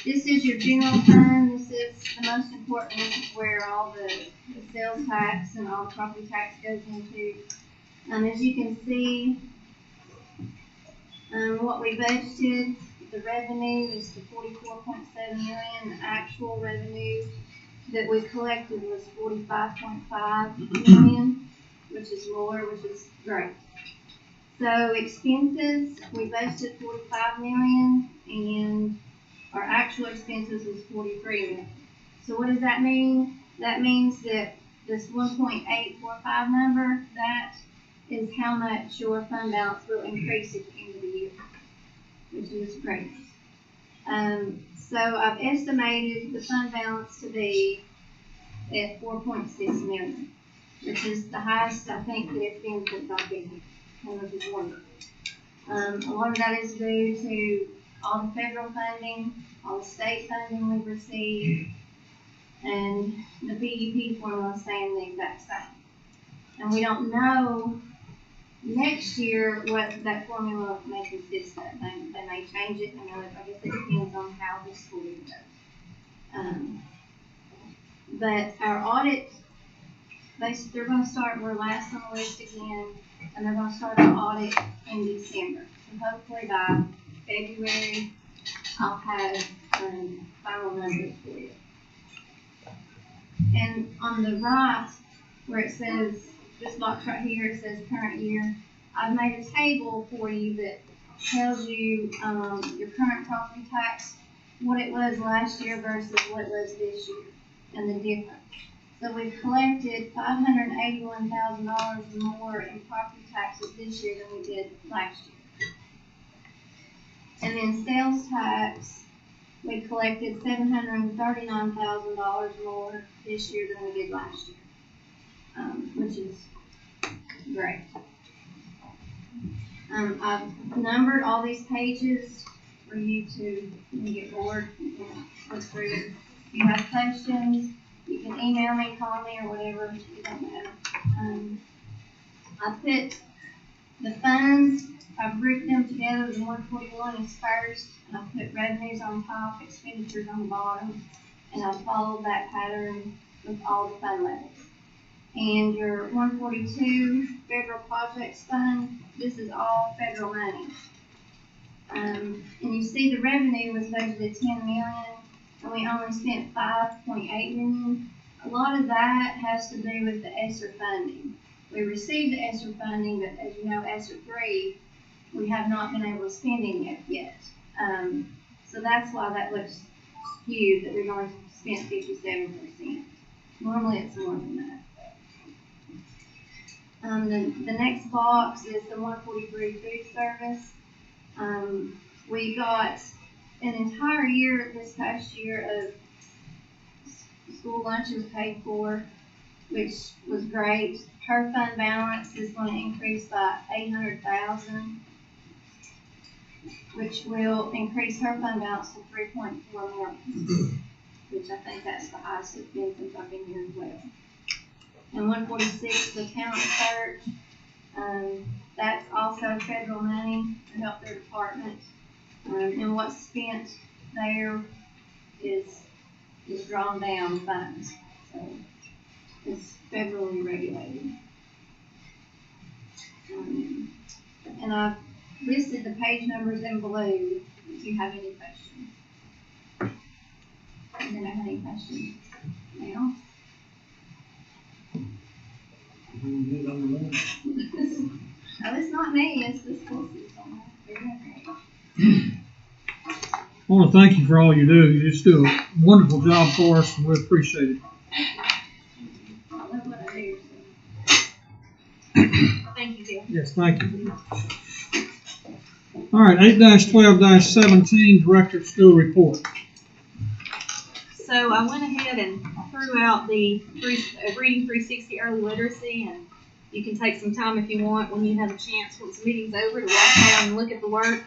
this is your general fund. This is the most important. This is where all the sales tax and all the property tax goes into. As you can see, what we budgeted, the revenue is the 44.7 million. The actual revenue that we collected was 45.5 million, which is more, which is great. So expenses, we budgeted 45 million, and our actual expenses was 43 million. So what does that mean? That means that this 1.845 number, that is how much your fund balance will increase at the end of the year. We which is great. So I've estimated the fund balance to be at 4.6 million, which is the highest I think that it's been since I've been here, and which is wonderful. A lot of that is due to all the federal funding, all the state funding we've received, and the BEP formula staying the exact same. And we don't know next year what that formula may consist of. They may change it. I guess it depends on how the school year goes. But our audit, they're going to start, we're last on the list again, and they're going to start our audit in December. So hopefully by February, I'll have final numbers for you. And on the right, where it says, this box right here, it says current year, I've made a table for you that tells you your current property tax, what it was last year versus what it was this year, and the difference. So we've collected $581,000 more in property taxes this year than we did last year. And then sales tax, we collected $739,000 more this year than we did last year, which is great. I've numbered all these pages for you to, when you get bored, you can look through it. If you have questions, you can email me, call me, or whatever. It doesn't matter. I put the funds, I've grouped them together. The 141 is first, and I put revenues on top, expenditures on the bottom, and I followed that pattern with all the fund levels. And your 142 federal projects fund, this is all federal money. And you see the revenue was budgeted 10 million, and we only spent 5.8 million. A lot of that has to do with the ESSER funding. We received the ESSER funding, but as you know, ESSER 3, we have not been able to spend any of it yet. So that's why that looks skewed, that we've only spent 57%. Normally it's more than that. The next box is the 143 food service. We got an entire year this past year of school lunches paid for, which was great. Her fund balance is going to increase by $800,000, which will increase her fund balance to 3.4 million, which I think that's the highest it's been since I've been here as well. And 146, the county search, that's also federal money to help their department. And what's spent there is drawn down funds. So it's federally regulated. And I've listed the page numbers in blue if you have any questions. And then I have any questions now. No, it's not me, it's the school system. I want to thank you for all you do. You just do a wonderful job for us, and we appreciate it. I love what I do. Thank you, Bill. Yes, thank you. All right, 8-12-17, Director of School Report. So I went ahead and threw out the Reading 360 Early Literacy, and you can take some time if you want when you have a chance once the meeting's over to walk down and look at the work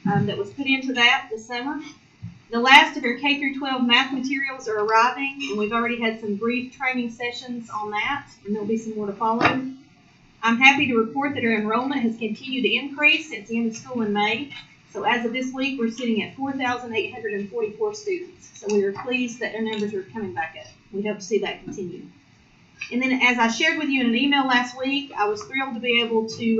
that was put into that this summer. The last of your K-12 math materials are arriving, and we've already had some brief training sessions on that, and there'll be some more to follow. I'm happy to report that our enrollment has continued to increase since the end of school in May. So as of this week, we're sitting at 4,844 students. So we are pleased that our numbers are coming back up. We hope to see that continue. And then as I shared with you in an email last week, I was thrilled to be able to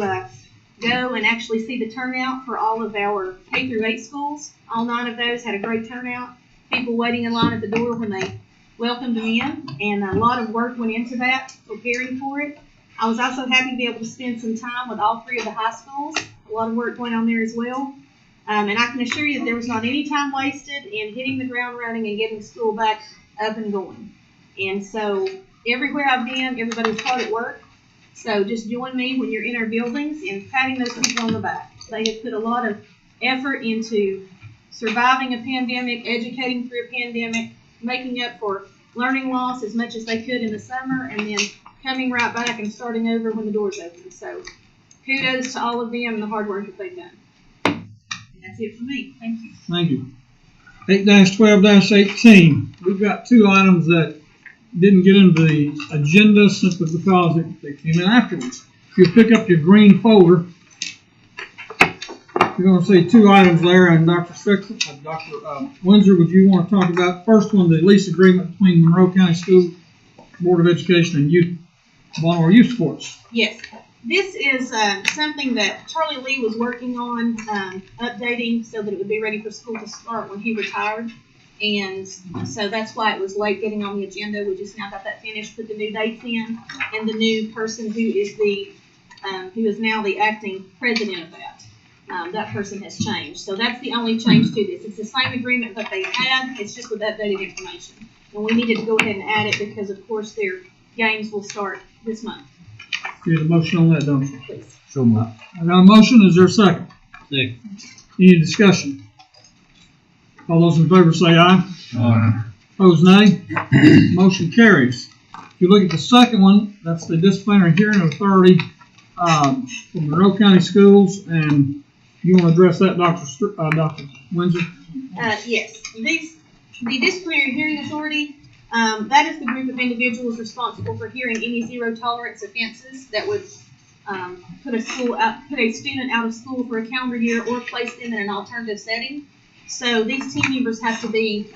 go and actually see the turnout for all of our K-8 schools. All 9 of those had a great turnout. People waiting in line at the door when they welcomed me in, and a lot of work went into that, preparing for it. I was also happy to be able to spend some time with all 3 of the high schools. A lot of work going on there as well. And I can assure you that there was not any time wasted in hitting the ground running and getting school back up and going. And so everywhere I've been, everybody's hard at work. So just join me when you're in our buildings in patting those people on the back. They have put a lot of effort into surviving a pandemic, educating through a pandemic, making up for learning loss as much as they could in the summer, and then coming right back and starting over when the doors open. So kudos to all of them and the hard work that they've done. And that's it for me. Thank you. Thank you. 8-12-18. We've got two items that didn't get into the agenda simply because they came in afterwards. If you pick up your green folder, you're going to see two items there, and Dr. Windsor, would you want to talk about first one, the lease agreement between Monroe County School Board of Education and Monroe Youth Sports? Yes. This is something that Charlie Lee was working on updating so that it would be ready for school to start when he retired. And so that's why it was late getting on the agenda. We just now got that finished, put the new dates in, and the new person who is now the acting president of that. That person has changed. So that's the only change to this. It's the same agreement that they had. It's just with updated information. And we needed to go ahead and add it because, of course, their games will start this month. You have a motion on that, don't you? Please. So much. I got a motion. Is there a second? Second. Any discussion? All those in favor say aye. Aye. Opposed, nay. Motion carries. If you look at the second one, that's the disciplinary hearing authority for Monroe County Schools, and you want to address that, Dr. Windsor? Yes. The disciplinary hearing authority, that is the group of individuals responsible for hearing any zero tolerance offenses that would put a student out of school for a calendar year or place them in an alternative setting. So these team members have to be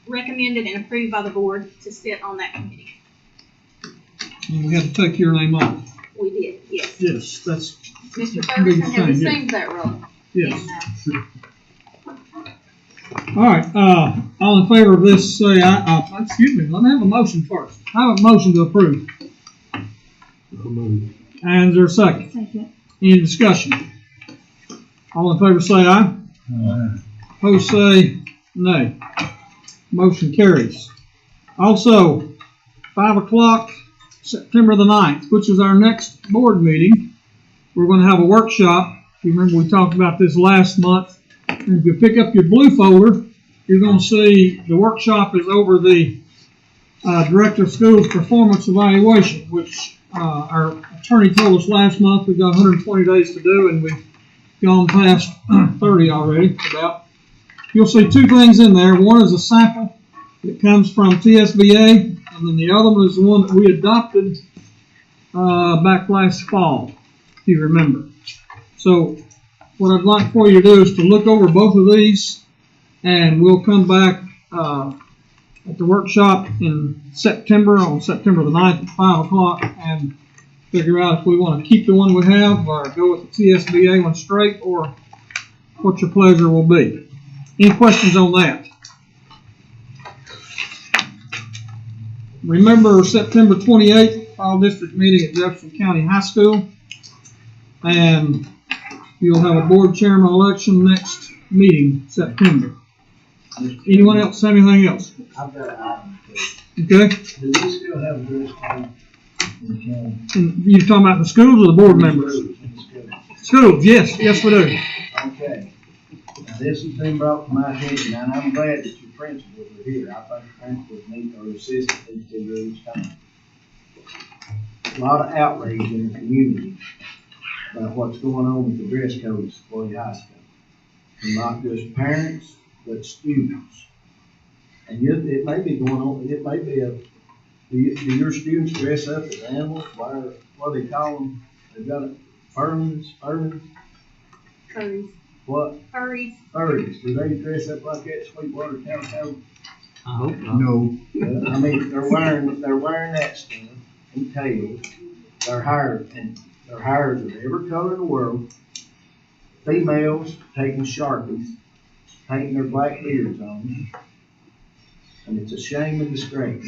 recommended and approved by the board to sit on that committee. And we had to take your name off. We did, yes. Yes, that's Mr. Ferguson has thing, assumed that role. yes. And, All right, all in favor of this, say aye. Excuse me, let me have a motion first. I have a motion to approve. And is there a second? Second. Any discussion? All in favor say aye. Aye. Opposed say nay. Motion carries. Also, 5 o'clock, September the 9th, which is our next board meeting. We're going to have a workshop. If you remember, we talked about this last month. And if you pick up your blue folder, you're going to see the workshop is over the Director of Schools Performance Evaluation, which our attorney told us last month we've got 120 days to do, and we've gone past 30 already. You'll see two things in there. One is a sample that comes from TSBA, and then the other one is the one that we adopted back last fall, if you remember. So what I'd like for you to do is to look over both of these, and we'll come back at the workshop in September, on September the 9th at 5 o'clock, and figure out if we want to keep the one we have or go with the TSBA one straight, or what your pleasure will be. Any questions on that? Remember September 28th, fall district meeting at Jefferson County High School, and you'll have a board chairman election next meeting, September. Anyone else have anything else? I've got an item. Okay. Do we still have a dress code in the county? And you're talking about the schools or the board members? In the school. Schools, yes, yes we do. Okay. Now, this has been brought to my attention, and I'm glad that your principals are here. I think the principals need, or assistants need to do each time. A lot of outrage in the community about what's going on with the dress codes for the high school. And not just parents, but students. And it may be going on, it may be do your students dress up as animals? What do they call them? They've got furries? Furries. What? Furries. Furries. Do they dress up like that Sweetwater County Code? I hope not. No. I mean, they're wearing that stuff and tails. Their hair is of every color in the world. Females taking Sharpies, painting their black beards on them. And it's a shame and disgrace.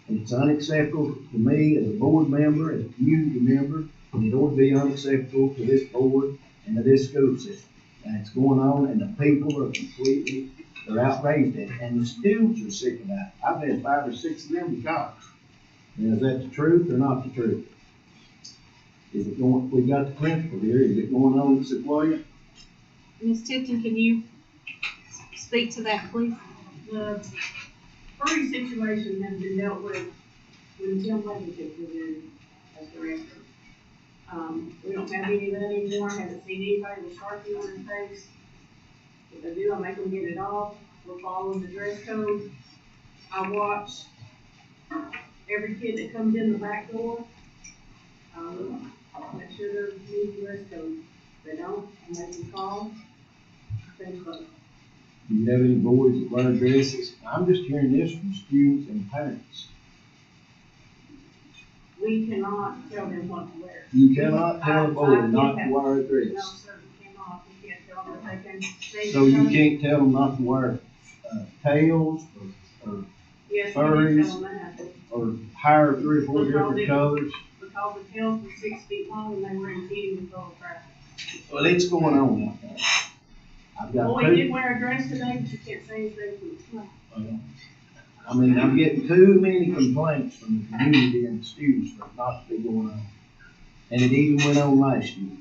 And it's unacceptable to me as a board member, as a community member, and it ought to be unacceptable to this board and to this school system. And it's going on, and the people are they're outraged at it. And the students are sick about it. I've had 5 or 6 of them to college. And is that the truth or not the truth? Is it going, we got the principal here, is it going on in Sequoia? Ms. Tipton, can you speak to that, please? The furry situation has been dealt with when Tim Levitt was in as director. We don't have any of that anymore, haven't seen anybody with Sharpie on their face. If they do, I make them get it off. We're following the dress code. I watch every kid that comes in the back door. Make sure they're meeting the dress code. If they don't, I make them call. Things like that. Do you have any boys that wear dresses? I'm just hearing this from students and parents. We cannot tell them what to wear. You cannot tell a boy not to wear a No, dress. sir, we cannot. We can't tell them that they can stay. So you can't tell them not to wear tails or Yes, we can furries tell them that. or hire 3 or 4 different colors. Because the tails were 6 feet long and they were impeding the flow of traffic. Well, it's going on like that. I've got Boy did wear a dress today, but you can't say anything. I mean, I'm getting too many complaints from the community and the students for it not to be going on. And it even went on last year.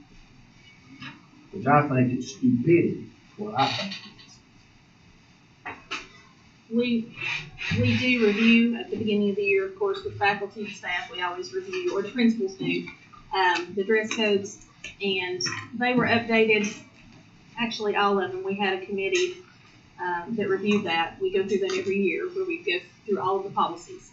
Which I think is stupidity, what I think it is. We do review at the beginning of the year, of course, with faculty and staff. We always review, or the principals do, the dress codes, and they were updated. Actually, all of them. We had a committee that reviewed that. We go through that every year, where we go through all of the policies.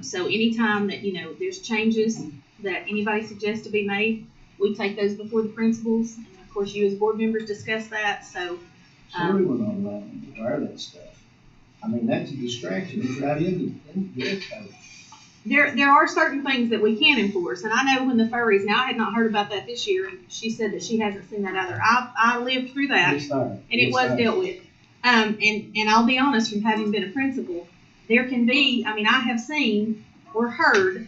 So anytime that there's changes that anybody suggests to be made, we take those before the principals, and of course, you as board members discuss that. So. Sorry, we're not allowed them to wear that stuff. I mean, that's a distraction. It's right in the dress code. There are certain things that we can enforce, and I know when the furries. Now, I had not heard about that this year, and she said that she hasn't seen that either. I lived through that, and it was dealt with. And I'll be honest, from having been a principal, there can be. I mean, I have seen or heard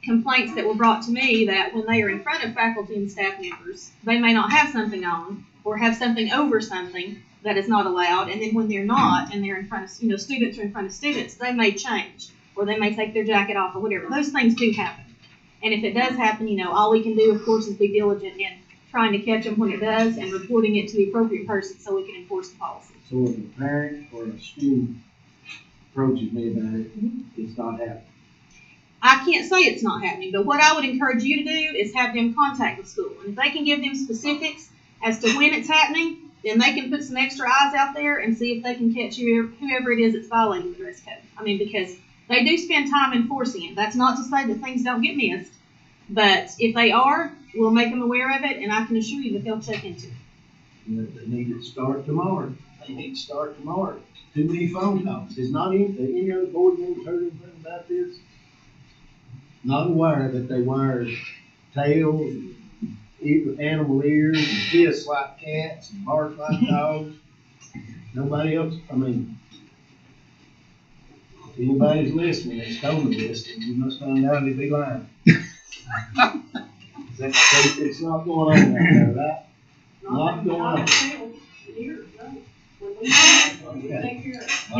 complaints that were brought to me that when they are in front of faculty and staff members, they may not have something on or have something over something that is not allowed, and then when they're not and they're in front of students are in front of students, they may change. Or they may take their jacket off or whatever. Those things do happen. And if it does happen, all we can do, of course, is be diligent in trying to catch them when it does and reporting it to the appropriate person so we can enforce the policy. So if a parent or a student approaches me about it, it's not happening. I can't say it's not happening, but what I would encourage you to do is have them contact the school. And if they can give them specifics as to when it's happening, then they can put some extra eyes out there and see if they can catch whoever it is that's violating the dress code. I mean, because they do spend time enforcing it. That's not to say that things don't get missed, but if they are, we'll make them aware of it, and I can assure you that they'll check into it. They need to start tomorrow. They need to start tomorrow. Too many phone calls. Is not any other board members heard anything about this? Not aware that they wear tails, animal ears, and hiss like cats, and bark like dogs. Nobody else. I mean. If anybody's listening that's told me this, then you must find out to be lying. It's not going on right now, right? Not going on.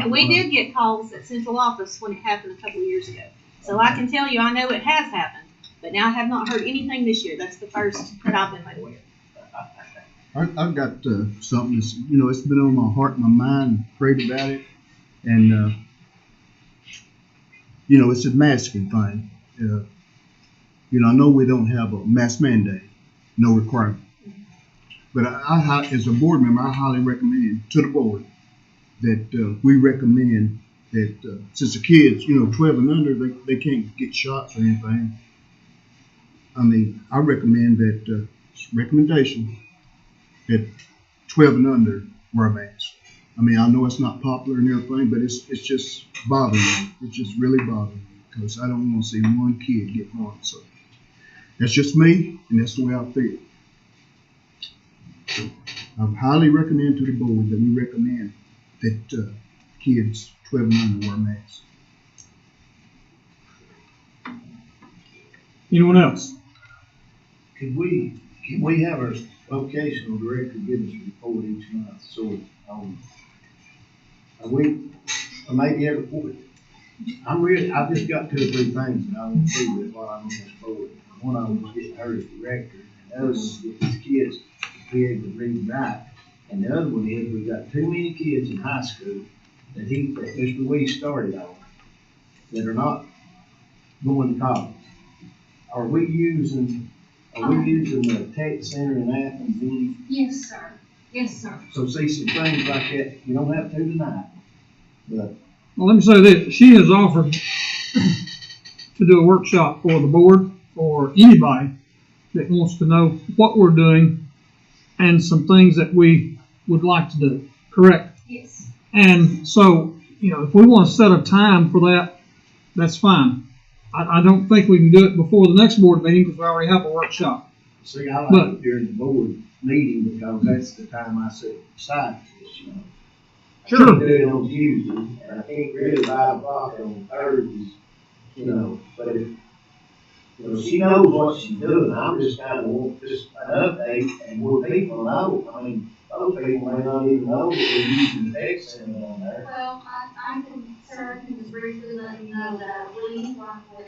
And we did get calls at central office when it happened a couple of years ago. So I can tell you, I know it has happened, but now I have not heard anything this year. That's the first that I've been made aware. I've got something that's, it's been on my heart and my mind, prayed about it, and it's a masking thing. I know we don't have a mask mandate, no requirement. But I, as a board member, I highly recommend to the board that we recommend that since the kids, 12 and under, they can't get shots or anything. I mean, I recommend that, recommendation that 12 and under wear masks. I mean, I know it's not popular and everything, but it's just bothering me. It's just really bothering me because I don't want to see one kid get harmed. So that's just me, and that's the way I feel. I highly recommend to the board that we recommend that kids 12 and under wear masks. Anyone else? Can we have our vocational director give us a report each month? So or maybe every quarter. I've just got 2 or 3 things that I want to do with while I'm on this board. One of them is getting her as director, and the other one is get these kids to be able to read and write And the other one is, we got too many kids in high school that Mr. Weiss started on, that are not going to college. Are we using the tech center in Athens any? Yes, sir. Yes, sir. So see some things like that, you don't have to tonight, but Well, let me say this, she has offered to do a workshop for the board, or anybody that wants to know what we're doing and some things that we would like to do, correct? Yes. And so, if we want to set a time for that, that's fine. I don't think we can do it before the next board meeting because we already have a workshop. see, I like it during the board meeting because that's the time I set aside for this, I Sure. can't do it on Tuesday, and I can't really 5 o'clock on Thursdays, but if, she knows what she's doing, I'm just kind of want just an update and more people know. I mean, those people may not even know that we're using the tech center on there. Well, sir, I can just briefly let you know that we work with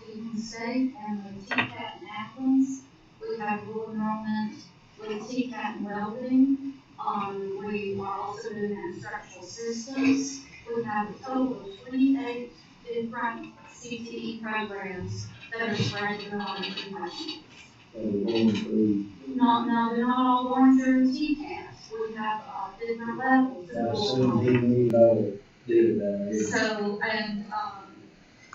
Cleveland State and the TCAT in Athens. We have dual enrollment with TCAT and welding. We are also doing instructional systems. We have a total of 28 different CTE programs that are spread throughout the country. So we're going through. No, they're not all going through TCAT. We have different levels. That's $17 million deal down there.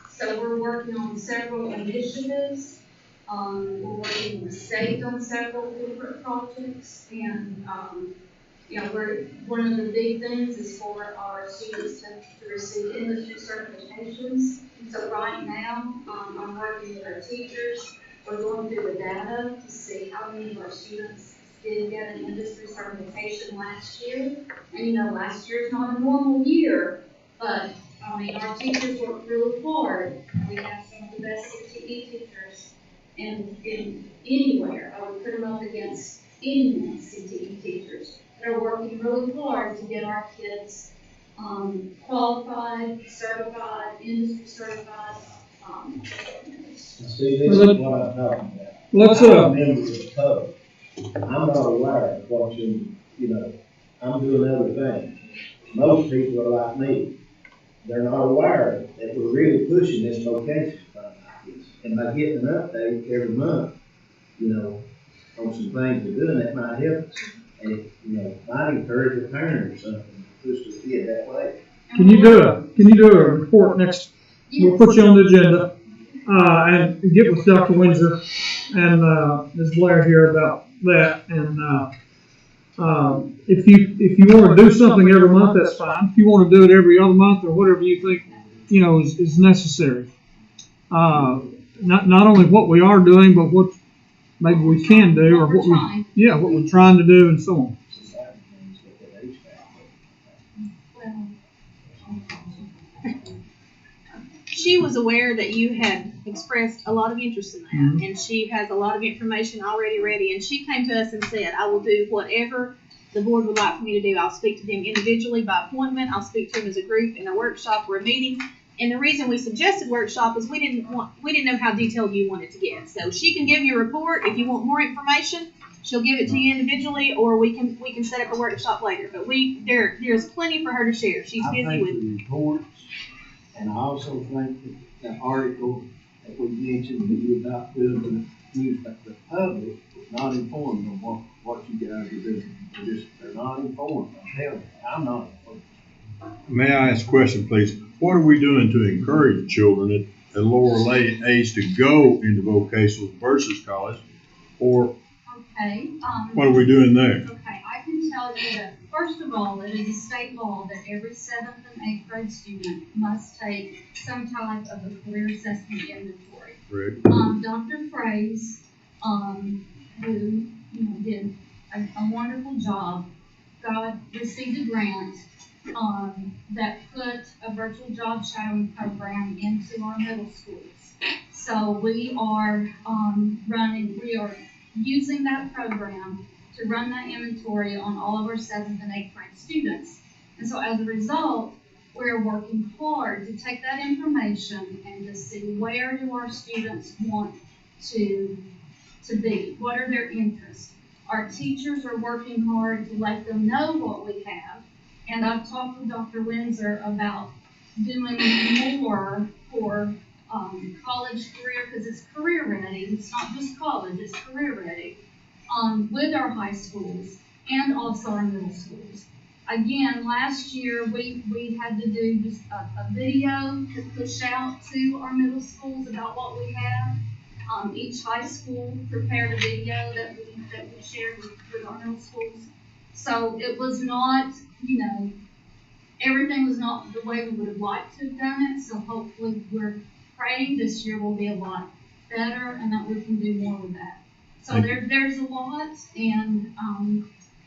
So we're working on several initiatives. We're working with the state on several different projects, and one of the big things is for our students to receive industry certifications. So right now, I'm working with our teachers. We're going through the data to see how many of our students did get an industry certification last year. And last year's not a normal year, but our teachers worked really hard. We have some of the best CTE teachers in anywhere. I would put them up against any CTE teachers that are working really hard to get our kids qualified, certified, industry certified. See, this is what I'm talking about. Let's, I'm a member of the pub. I'm not aware of what I'm doing other things. Most people are like me. They're not aware that we're really pushing this vocation thing like this. And by getting an update every month, on some things we're doing, that might help us. And it might encourage a parent or something to push their kid that way. Can you do a report next? We'll put you on the agenda, and get with Dr. Windsor and, Ms. Blair here about that. And, if you want to do something every month, that's fine. If you want to do it every other month or whatever you think, is necessary. Not only what we are doing, but what maybe we can do or what we're trying to do and so on. She was aware that you had expressed a lot of interest in that, and she has a lot of information already ready, and she came to us and said, I will do whatever the board would like for me to do. I'll speak to them individually by appointment. I'll speak to them as a group in a workshop or a meeting. And the reason we suggested workshop is we didn't know how detailed you wanted to get. So she can give you a report. If you want more information, she'll give it to you individually, or we can set up a workshop later. But there's plenty for her to share. She's busy with the reports, and I also think that the article that we mentioned that you're not doing the news, but the public is not informed on what you guys are doing. They're not informed. I'm telling you, I'm not informed. May I ask a question, please? What are we doing to encourage children at a lower age to go into vocational versus college? Or what are we doing there? Okay, I can tell you that, first of all, it is a state law that every 7th and 8th grade student must take some type of a career assessment inventory. Correct. Dr. Fraze, who did a wonderful job, received a grant that put a virtual job shadowing program into our middle schools. So we are using that program to run that inventory on all of our 7th and 8th grade students. And so as a result, we're working hard to take that information and to see where do our students want to be, what are their interests. Our teachers are working hard to let them know what we have. And I've talked with Dr. Windsor about doing more for college career, because it's career ready. It's not just college, it's career ready, with our high schools and also our middle schools. Again, last year, we had to do just a video to push out to our middle schools about what we have. Each high school prepared a video that we shared with our middle schools. So it was not, everything was not the way we would have liked to have done it. So hopefully we're praying this year will be a lot better and that we can do more with that. So there's a lot, and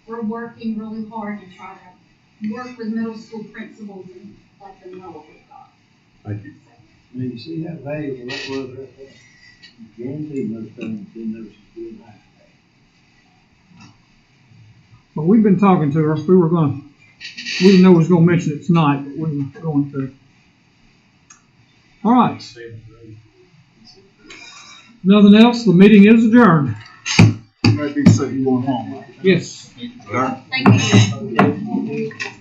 we're working really hard to try to work with middle school principals and let them know what we've got. Thank you. Now, you see how valuable that was right there? Guaranteed those things didn't know she's doing that. But we've been talking to her. We didn't know we was gonna mention it tonight, but we were going to. All right. Nothing else? The meeting is adjourned. You might be saying you going home, right? Yes. Thank you.